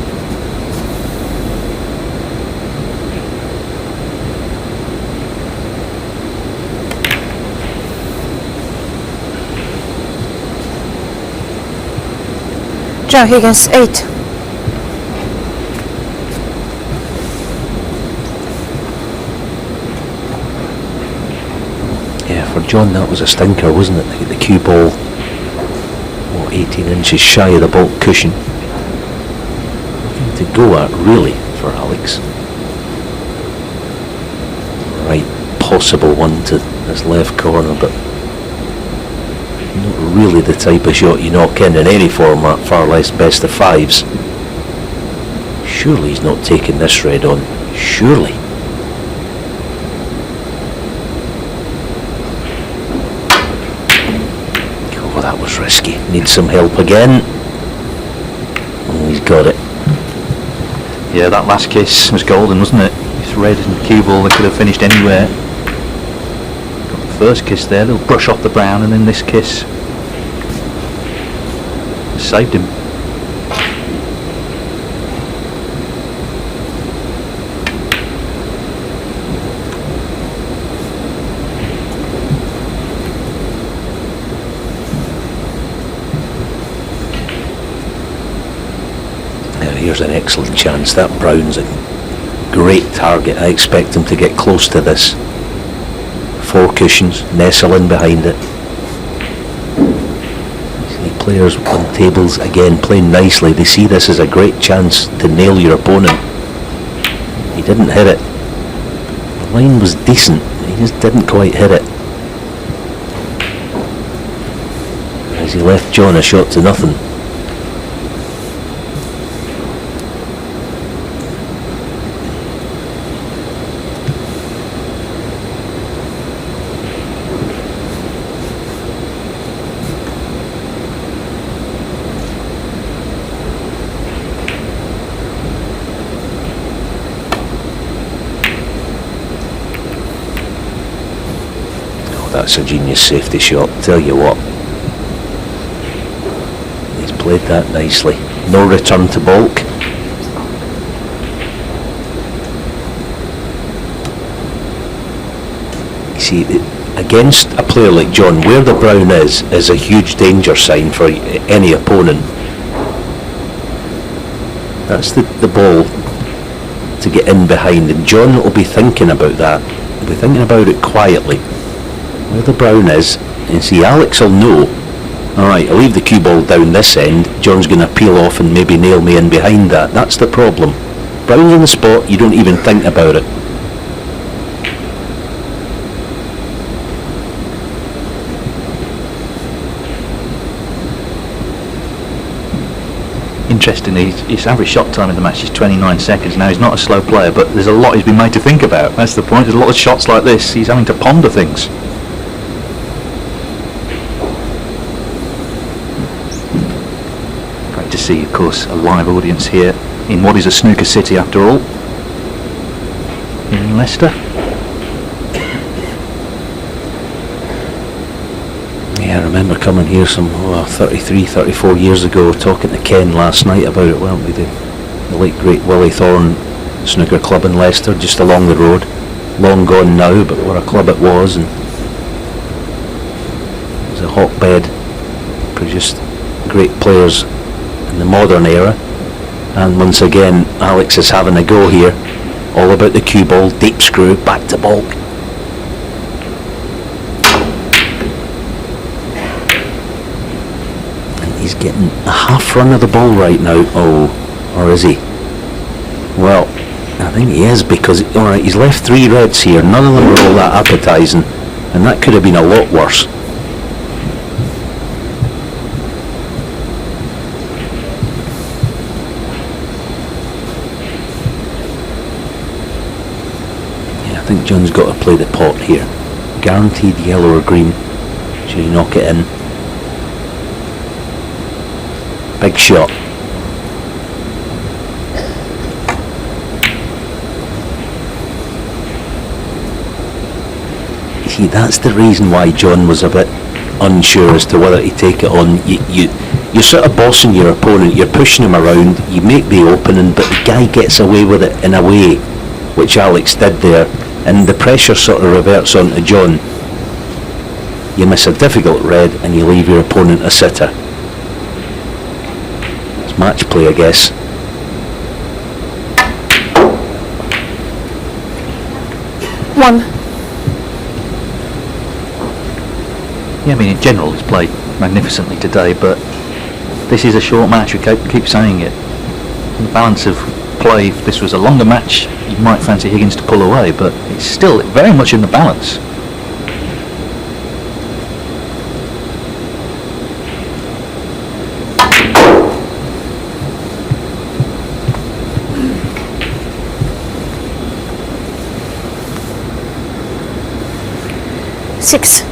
Joe Higgins 8. For John, that was a stinker, wasn't it? The cue ball, 18 inches shy of the baulk cushion. Nothing to go at, really, for Alex. Right, possible one to this left corner, but not really the type of shot you knock in any format, far less best of fives. Surely he's not taking this red on. Surely. That was risky. Needs some help again. Oh, he's got it. Yeah, that last kiss was golden, wasn't it? This red and cue ball, they could have finished anywhere. Got the first kiss there, a little brush off the brown, and then this kiss saved him. Here's an excellent chance. That brown's a great target. I expect him to get close to this 4 cushions, nestle in behind it. See players on tables again playing nicely. They see this as a great chance to nail your opponent. He didn't hit it. The line was decent, he just didn't quite hit it. As he left John a shot to nothing. That's a genius safety shot, tell you what. He's played that nicely. No return to baulk. You see, against a player like John, where the brown is a huge danger sign for any opponent. That's the ball to get in behind, and John will be thinking about that. He'll be thinking about it quietly. Where the brown is, and see Alex will know, alright, I'll leave the cue ball down this end, John's going to peel off and maybe nail me in behind that. That's the problem. Brown's on the spot, you don't even think about it. Interestingly, his average shot time in the match is 29 seconds. Now, he's not a slow player, but there's a lot he's been made to think about. That's the point. There's a lot of shots like this. He's having to ponder things. Great to see, of course, a live audience here in what is a snooker city after all, here in Leicester. Yeah, I remember coming here some 33, 34 years ago, talking to Ken last night about it, weren't we? The late great Willie Thorne Snooker Club in Leicester, just along the road. Long gone now, but what a club it was, and it was a hotbed, produced great players in the modern era. And once again, Alex is having a go here, all about the cue ball, deep screw, back to baulk. He's getting a half run of the ball right now. Oh, or is he? Well, I think he is, because alright, he's left 3 reds here. None of them are all that appetising, and that could have been a lot worse. Yeah, I think John's got to play the pot here. Guaranteed yellow or green. Should he knock it in? Big shot. See, that's the reason why John was a bit unsure as to whether to take it on. You're sort of bossing your opponent, you're pushing him around, you make the opening, but the guy gets away with it in a way, which Alex did there, and the pressure sort of reverts onto John. You miss a difficult red and you leave your opponent a sitter. Match play, I guess. One. Yeah, I mean, in general, he's played magnificently today, but this is a short match. We keep saying it. The balance of play, if this was a longer match, you might fancy Higgins to pull away, but it's still very much in the balance. Six.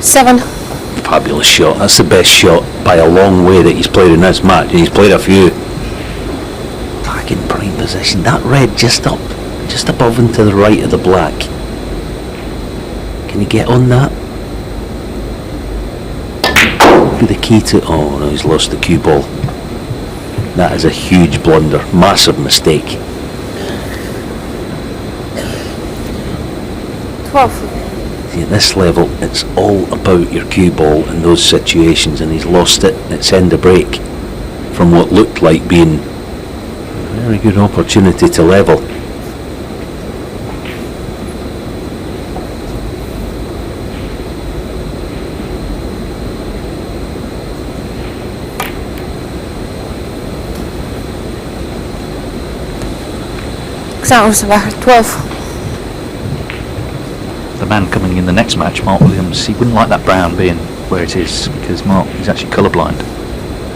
Seven. Fabulous shot. That's the best shot by a long way that he's played in this match. And he's played a few. Back in prime position. That red just above and to the right of the black. Can he get on that? Be the key to... Oh no, he's lost the cue ball. That is a huge blunder. Massive mistake. 12. See, at this level, it's all about your cue ball in those situations, and he's lost it at send a break from what looked like being a very good opportunity to level. Sounds like 12. The man coming in the next match, Mark Williams, he wouldn't like that brown being where it is, because Mark is actually colourblind.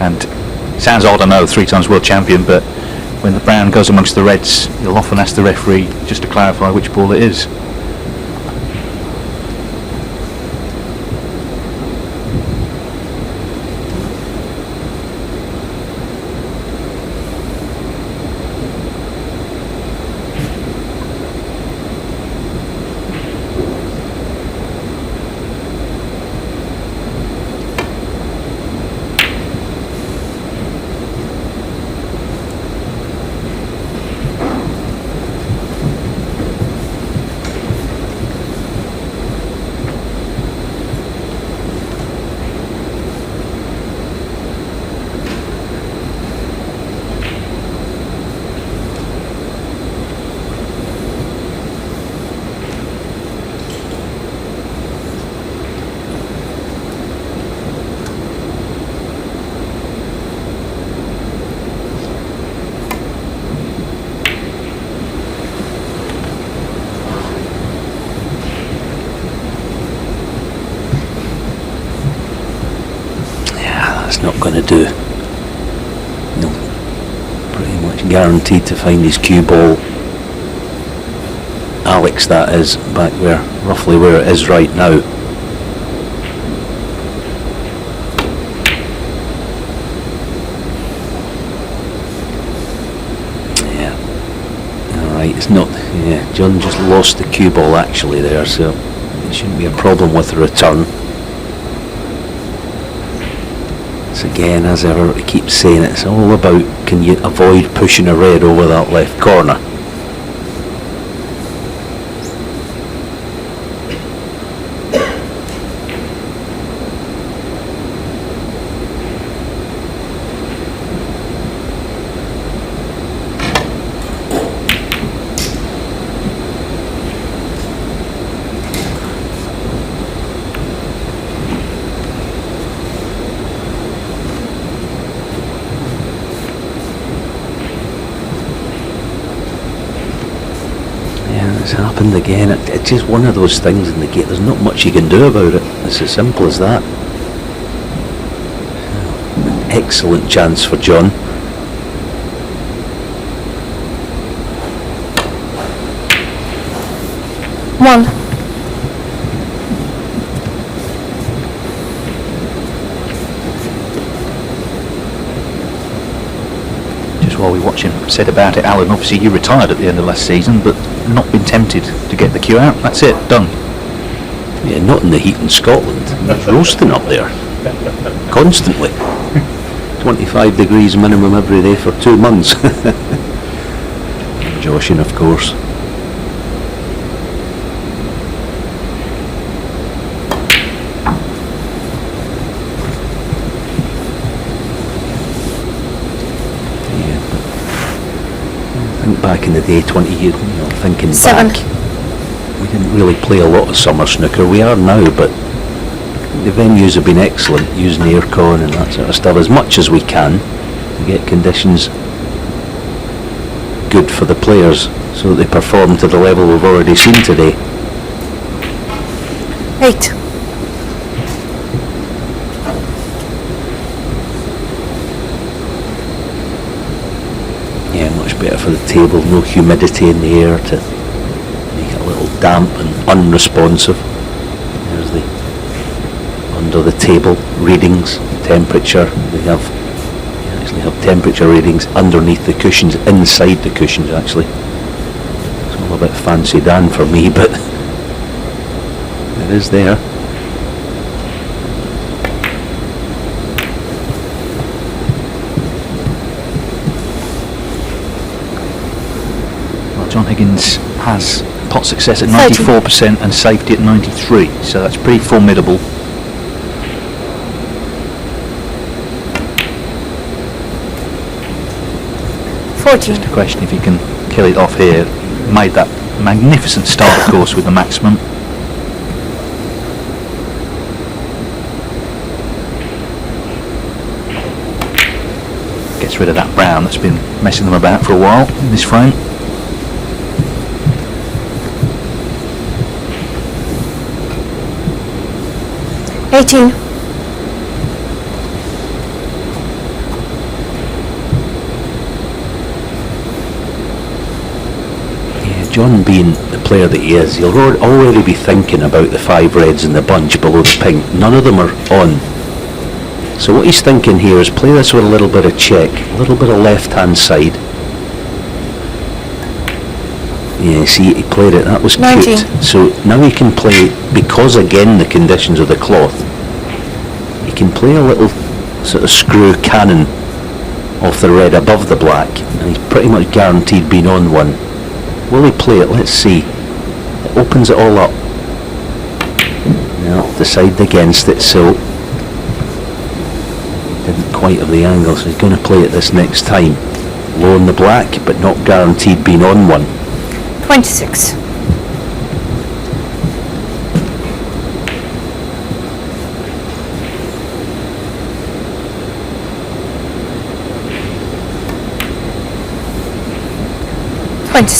And it sounds odd, I know, 3 times world champion, but when the brown goes amongst the reds, he'll often ask the referee just to clarify which ball it is. Not going to do. No, pretty much guaranteed to find his cue ball. Alex, that is, back where, roughly where it is right now. Yeah. Alright, it's not, yeah, John just lost the cue ball actually there, so it shouldn't be a problem with the return. Again, as ever, I keep saying, it's all about, can you avoid pushing a red over that left corner? It's happened again. It's just one of those things in the game. There's not much you can do about it. It's as simple as that. An excellent chance for John. One. Just while we watch him, said about it, Alan, obviously you retired at the end of last season, but not been tempted to get the cue out. That's it, done. Yeah, not in the heat in Scotland. It's roasting up there. Constantly. 25 degrees minimum every day for 2 months. Joshing, of course. Back in the day, 20 years, thinking 7. back, we didn't really play a lot of summer snooker. We are now, but the venues have been excellent, using aircon and that sort of stuff as much as we can to get conditions good for the players so that they perform to the level we've already seen today. 8. Yeah, much better for the table, no humidity in the air to make it a little damp and unresponsive. There's the under the table readings, temperature. They actually have temperature readings underneath the cushions, inside the cushions actually. It's all a bit fancy Dan for me, but it is there. Well, John Higgins has pot success at 30. 94% and safety at 93, so that's pretty formidable. Just a question if he can kill it off here. Made that magnificent start, of course, with the maximum. Gets rid of that brown that's been messing them about for a while in this frame. John, being the player that he is, he'll already be thinking about the 5 reds in the bunch below the pink. None of them are on. So what he's thinking here is play this with a little bit of check, a little bit of left-hand side. Yeah, see, he played it, that was 19. cute. So now he can play, because again the conditions of the cloth, he can play a little sort of screw cannon off the red above the black, and he's pretty much guaranteed being on one. Will he play it? Let's see. It opens it all up. No, decided against it, so didn't quite have the angle, so he's going to play it this next time. Low on the black, but not guaranteed being on one. 26.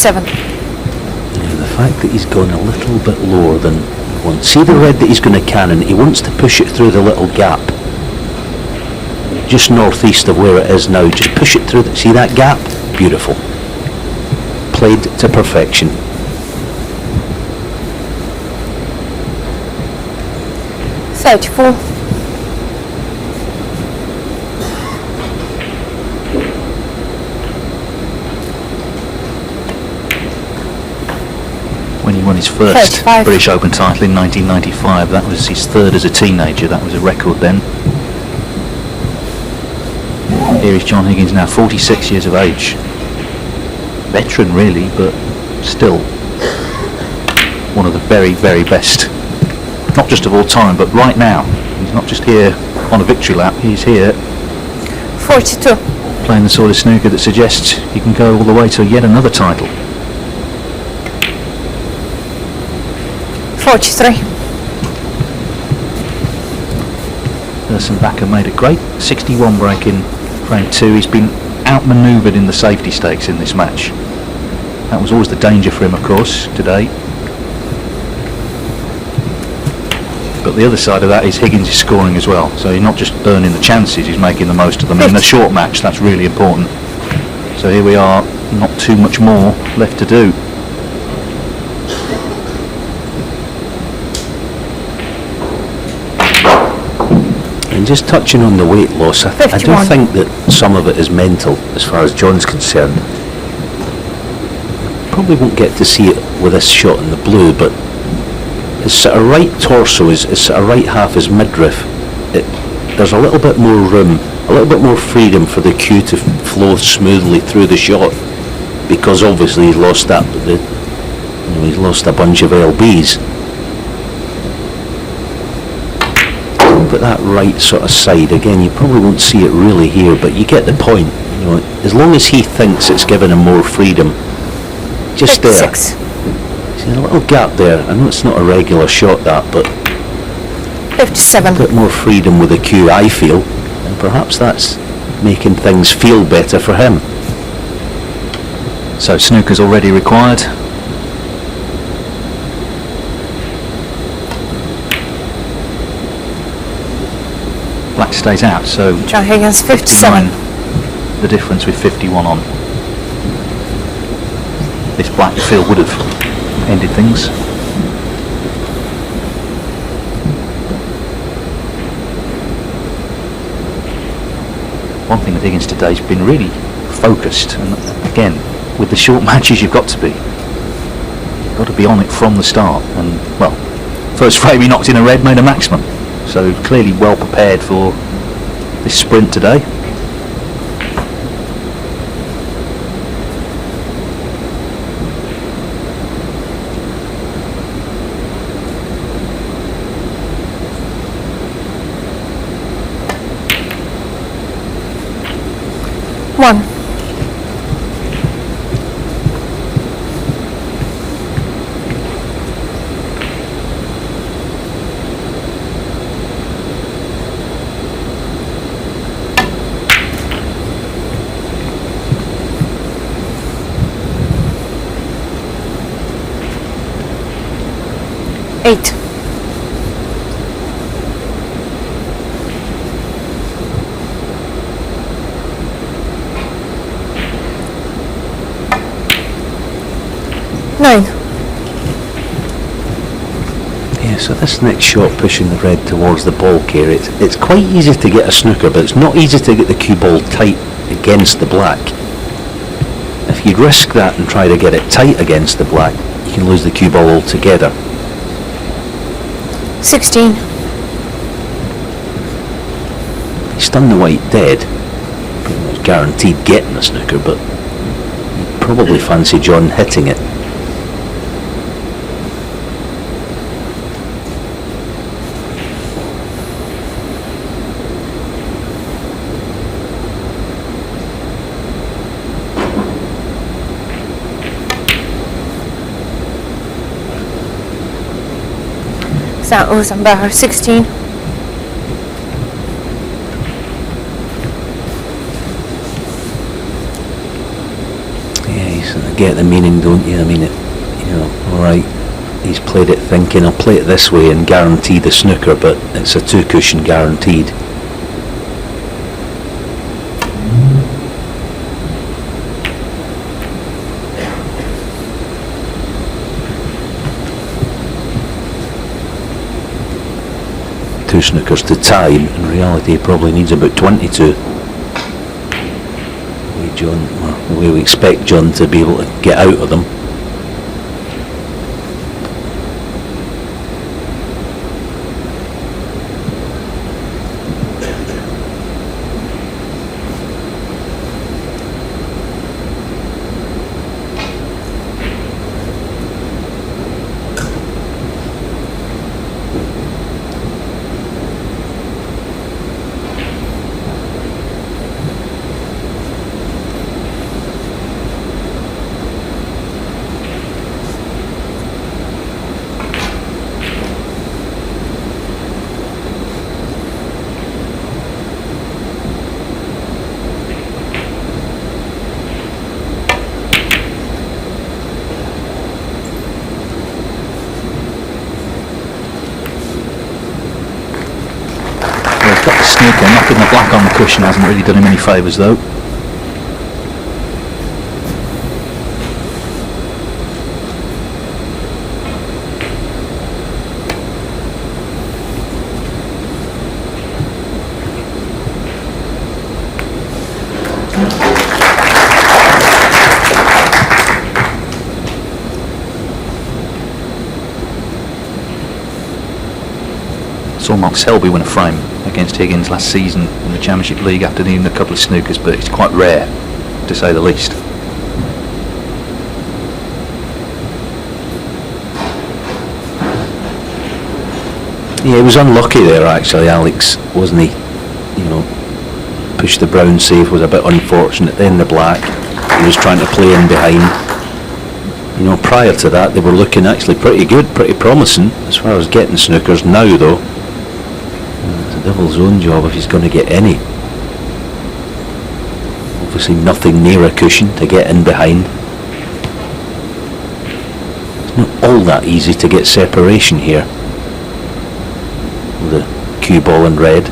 Yeah, the fact that he's gone a little bit lower than he wants. See the red that he's going to cannon? He wants to push it through the little gap. Just northeast of where it is now. Just push it through. See that gap? Beautiful. Played to perfection. When he won his first 35. British Open title in 1995, that was his third as a teenager. That was a record then. Here is John Higgins now, 46 years of age. Veteran really, but still one of the very, very best, not just of all time, but right now. He's not just here on a victory lap, he's here 42. playing the sort of snooker that suggests he can go all the way to yet another title. 43. Backer made a great 61 break in frame 2. He's been outmanoeuvred in the safety stakes in this match. That was always the danger for him, of course, today. But the other side of that is Higgins is scoring as well. So he's not just burning the chances, he's making the most of them. In a short match, that's really important. So here we are, not too much more left to do. And just touching on the weight loss, I do 51. think that some of it is mental as far as John's concerned. Probably won't get to see it with this shot in the blue, but his sort of right torso, his sort of right half, his midriff, there's a little bit more room, a little bit more freedom for the cue to flow smoothly through the shot, because obviously he's lost that, he's lost a bunch of LBs. Put that right sort of side again. You probably won't see it really here, but you get the point. As long as he thinks it's given him more freedom, just 56. there. See a little gap there. I know it's not a regular shot that, but 57. a bit more freedom with the cue, I feel, and perhaps that's making things feel better for him. So snooker's already required. Black stays out, so John Higgins, 57. 59, the difference with 51 on. This black field would have ended things. one thing with Higgins today, he's been really focused, and again, with the short matches you've got to be on it from the start. And well, first frame he knocked in a red, made a maximum, so clearly well prepared for this sprint today. One. Eight. Nine. Yeah, so this next shot pushing the red towards the ball carry, it's quite easy to get a snooker, but it's not easy to get the cue ball tight against the black. If you risk that and try to get it tight against the black, you can lose the cue ball altogether. 16. He's done the white dead, pretty much guaranteed getting a snooker, but you'd probably fancy John hitting it. That was about 16. Yeah, you get the meaning, don't you? I mean, alright, he's played it thinking, I'll play it this way and guarantee the snooker, but it's a two cushion guaranteed. Two snookers to tie. In reality he probably needs about 22. The way we expect John to be able to get out of them. Got the snooker, knocking the black on the cushion hasn't really done him any favours though. Saw Mark Selby win a frame against Higgins last season in the Championship League after needing a couple of snookers, but it's quite rare, to say the least. Yeah, he was unlucky there actually, Alex, wasn't he? Pushed the brown safe, was a bit unfortunate, then the black, he was trying to play in behind. Prior to that they were looking actually pretty good, pretty promising as far as getting snookers. Now though, it's the devil's own job if he's going to get any. Obviously nothing near a cushion to get in behind. It's not all that easy to get separation here with the cue ball in red.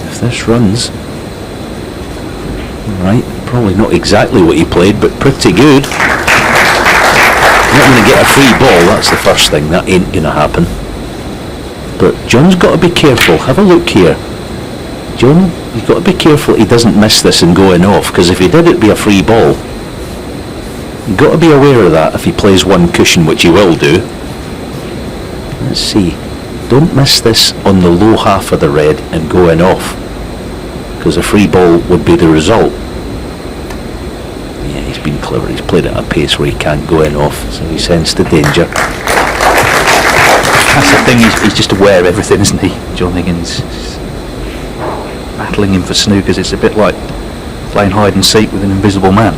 If this runs, right, probably not exactly what he played, but pretty good. Not going to get a free ball, that's the first thing, that ain't going to happen. But John's got to be careful. Have a look here. John, you've got to be careful he doesn't miss this and going off, because if he did, it'd be a free ball. You've got to be aware of that if he plays one cushion, which he will do. Let's see. Don't miss this on the low half of the red and going off, because a free ball would be the result. Yeah, he's been clever. He's played at a pace where he can't go in off, so he sensed the danger. That's the thing, he's just aware of everything, isn't he, John Higgins? Battling him for snookers, it's a bit like playing hide and seek with an invisible man.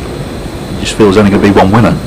You just feel there's only going to be one winner.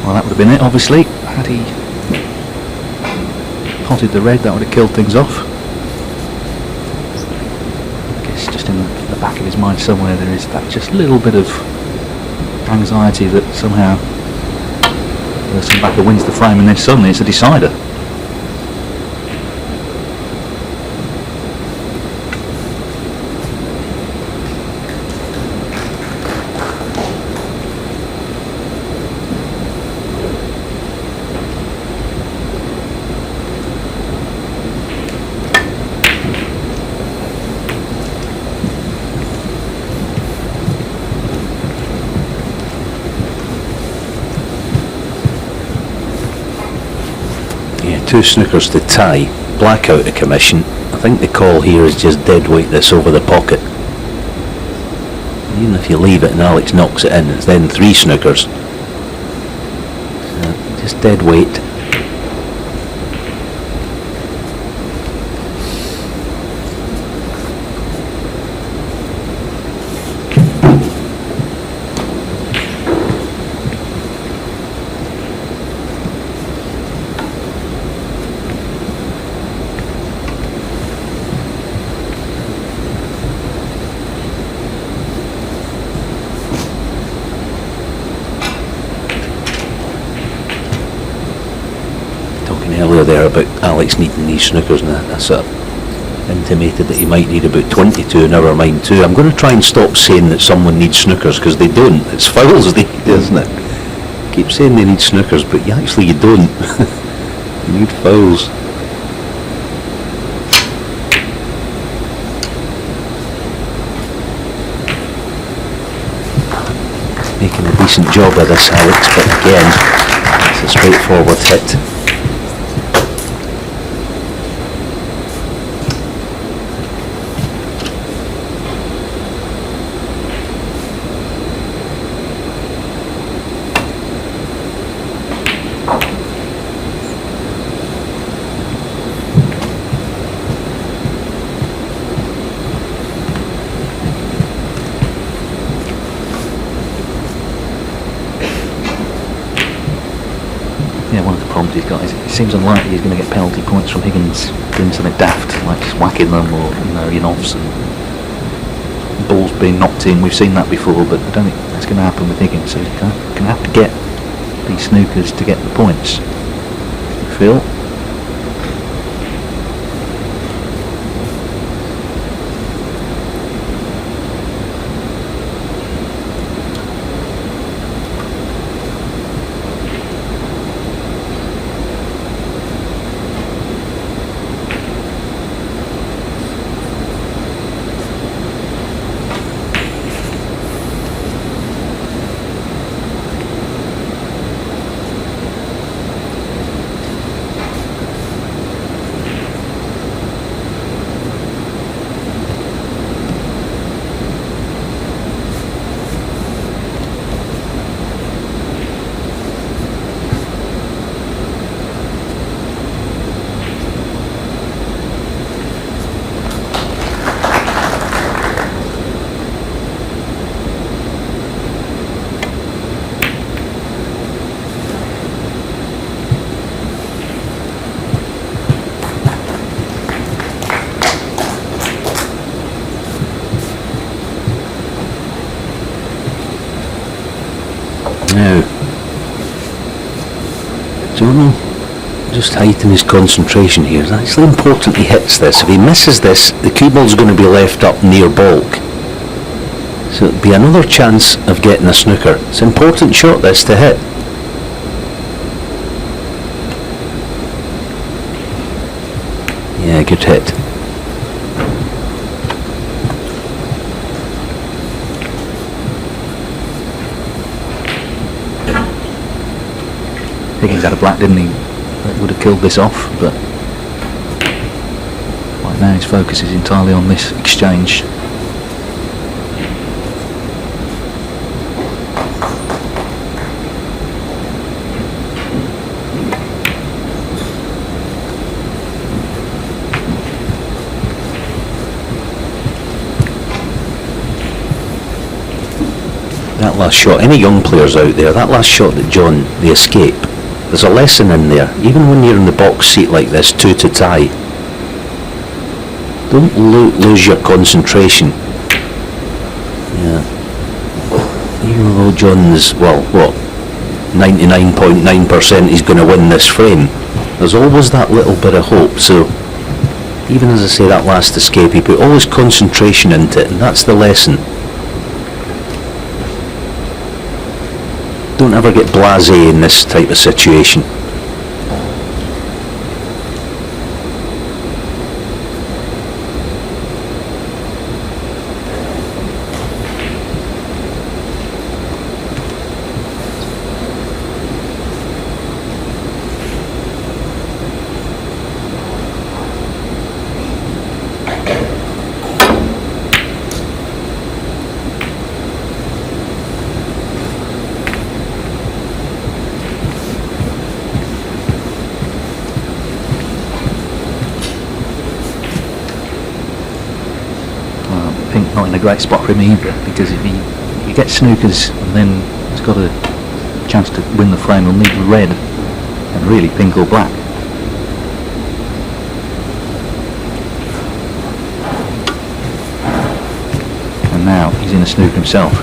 Well, that would have been it, obviously. Had he potted the red, that would have killed things off. I guess just in the back of his mind somewhere there is that just little bit of anxiety that somehow the person backer wins the frame and then suddenly it's a decider. Two snookers to tie, black out of commission. I think the call here is just dead weight this over the pocket. Even if you leave it and Alex knocks it in, it's then three snookers. So just dead weight. Earlier there about Alex needing these snookers, and I sort of intimated that he might need about 22, never mind 2. I'm going to try and stop saying that someone needs snookers, because they don't. It's fouls they need, isn't it? Keep saying they need snookers, but you don't. You need fouls. Making a decent job of this, Alex, but again, it's a straightforward hit. One of the problems he's got is it seems unlikely he's going to get penalty points from Higgins doing something daft, like just whacking them or in-offs and balls being knocked in. We've seen that before, but I don't think that's going to happen with Higgins, so he's going to have to get these snookers to get the points. Phil? Now, Jono just heightening his concentration here. It's actually important he hits this. If he misses this, the cue ball's going to be left up near baulk. So it'll be another chance of getting a snooker. It's an important shot this to hit. Yeah, good hit. Higgins had a black, didn't he? That would have killed this off, but right now his focus is entirely on this exchange. That last shot, any young players out there, that last shot that John, the escape, there's a lesson in there. Even when you're in the box seat like this, 2 to tie, don't lose your concentration. Yeah. Even though John's, well, what, 99.9% he's going to win this frame, there's always that little bit of hope. So even as I say, that last escape, he put all his concentration into it, and that's the lesson. Don't ever get blasé in this type of situation. Not in a great spot for him either, because if he gets snookers and then he's got a chance to win the frame, he'll need red and really pink or black. And now he's in a snooker himself.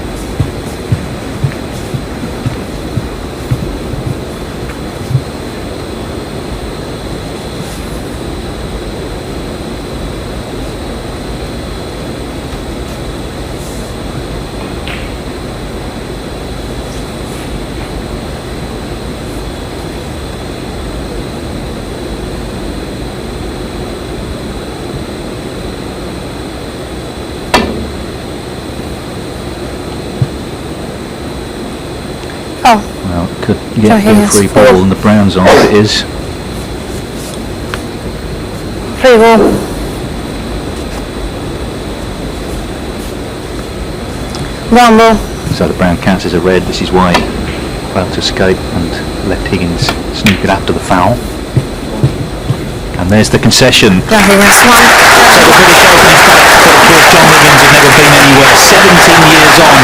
Oh, Well, it could So get he a has free four. ball and the Browns on it is. free ball. Brown ball. So the Brown counts as a red. This is why he failed to escape and left Higgins snookered after the foul. And there's the concession. Yeah, he wins one. So the British Open fact that of course John Higgins had never been anywhere. 17 years on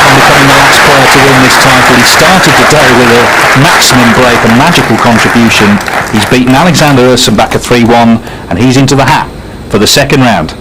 from becoming the last player to win this title. He started today with a maximum break, a magical contribution. He's beaten Alexander Ursenbacher 3-1 and he's into the hat for the second round.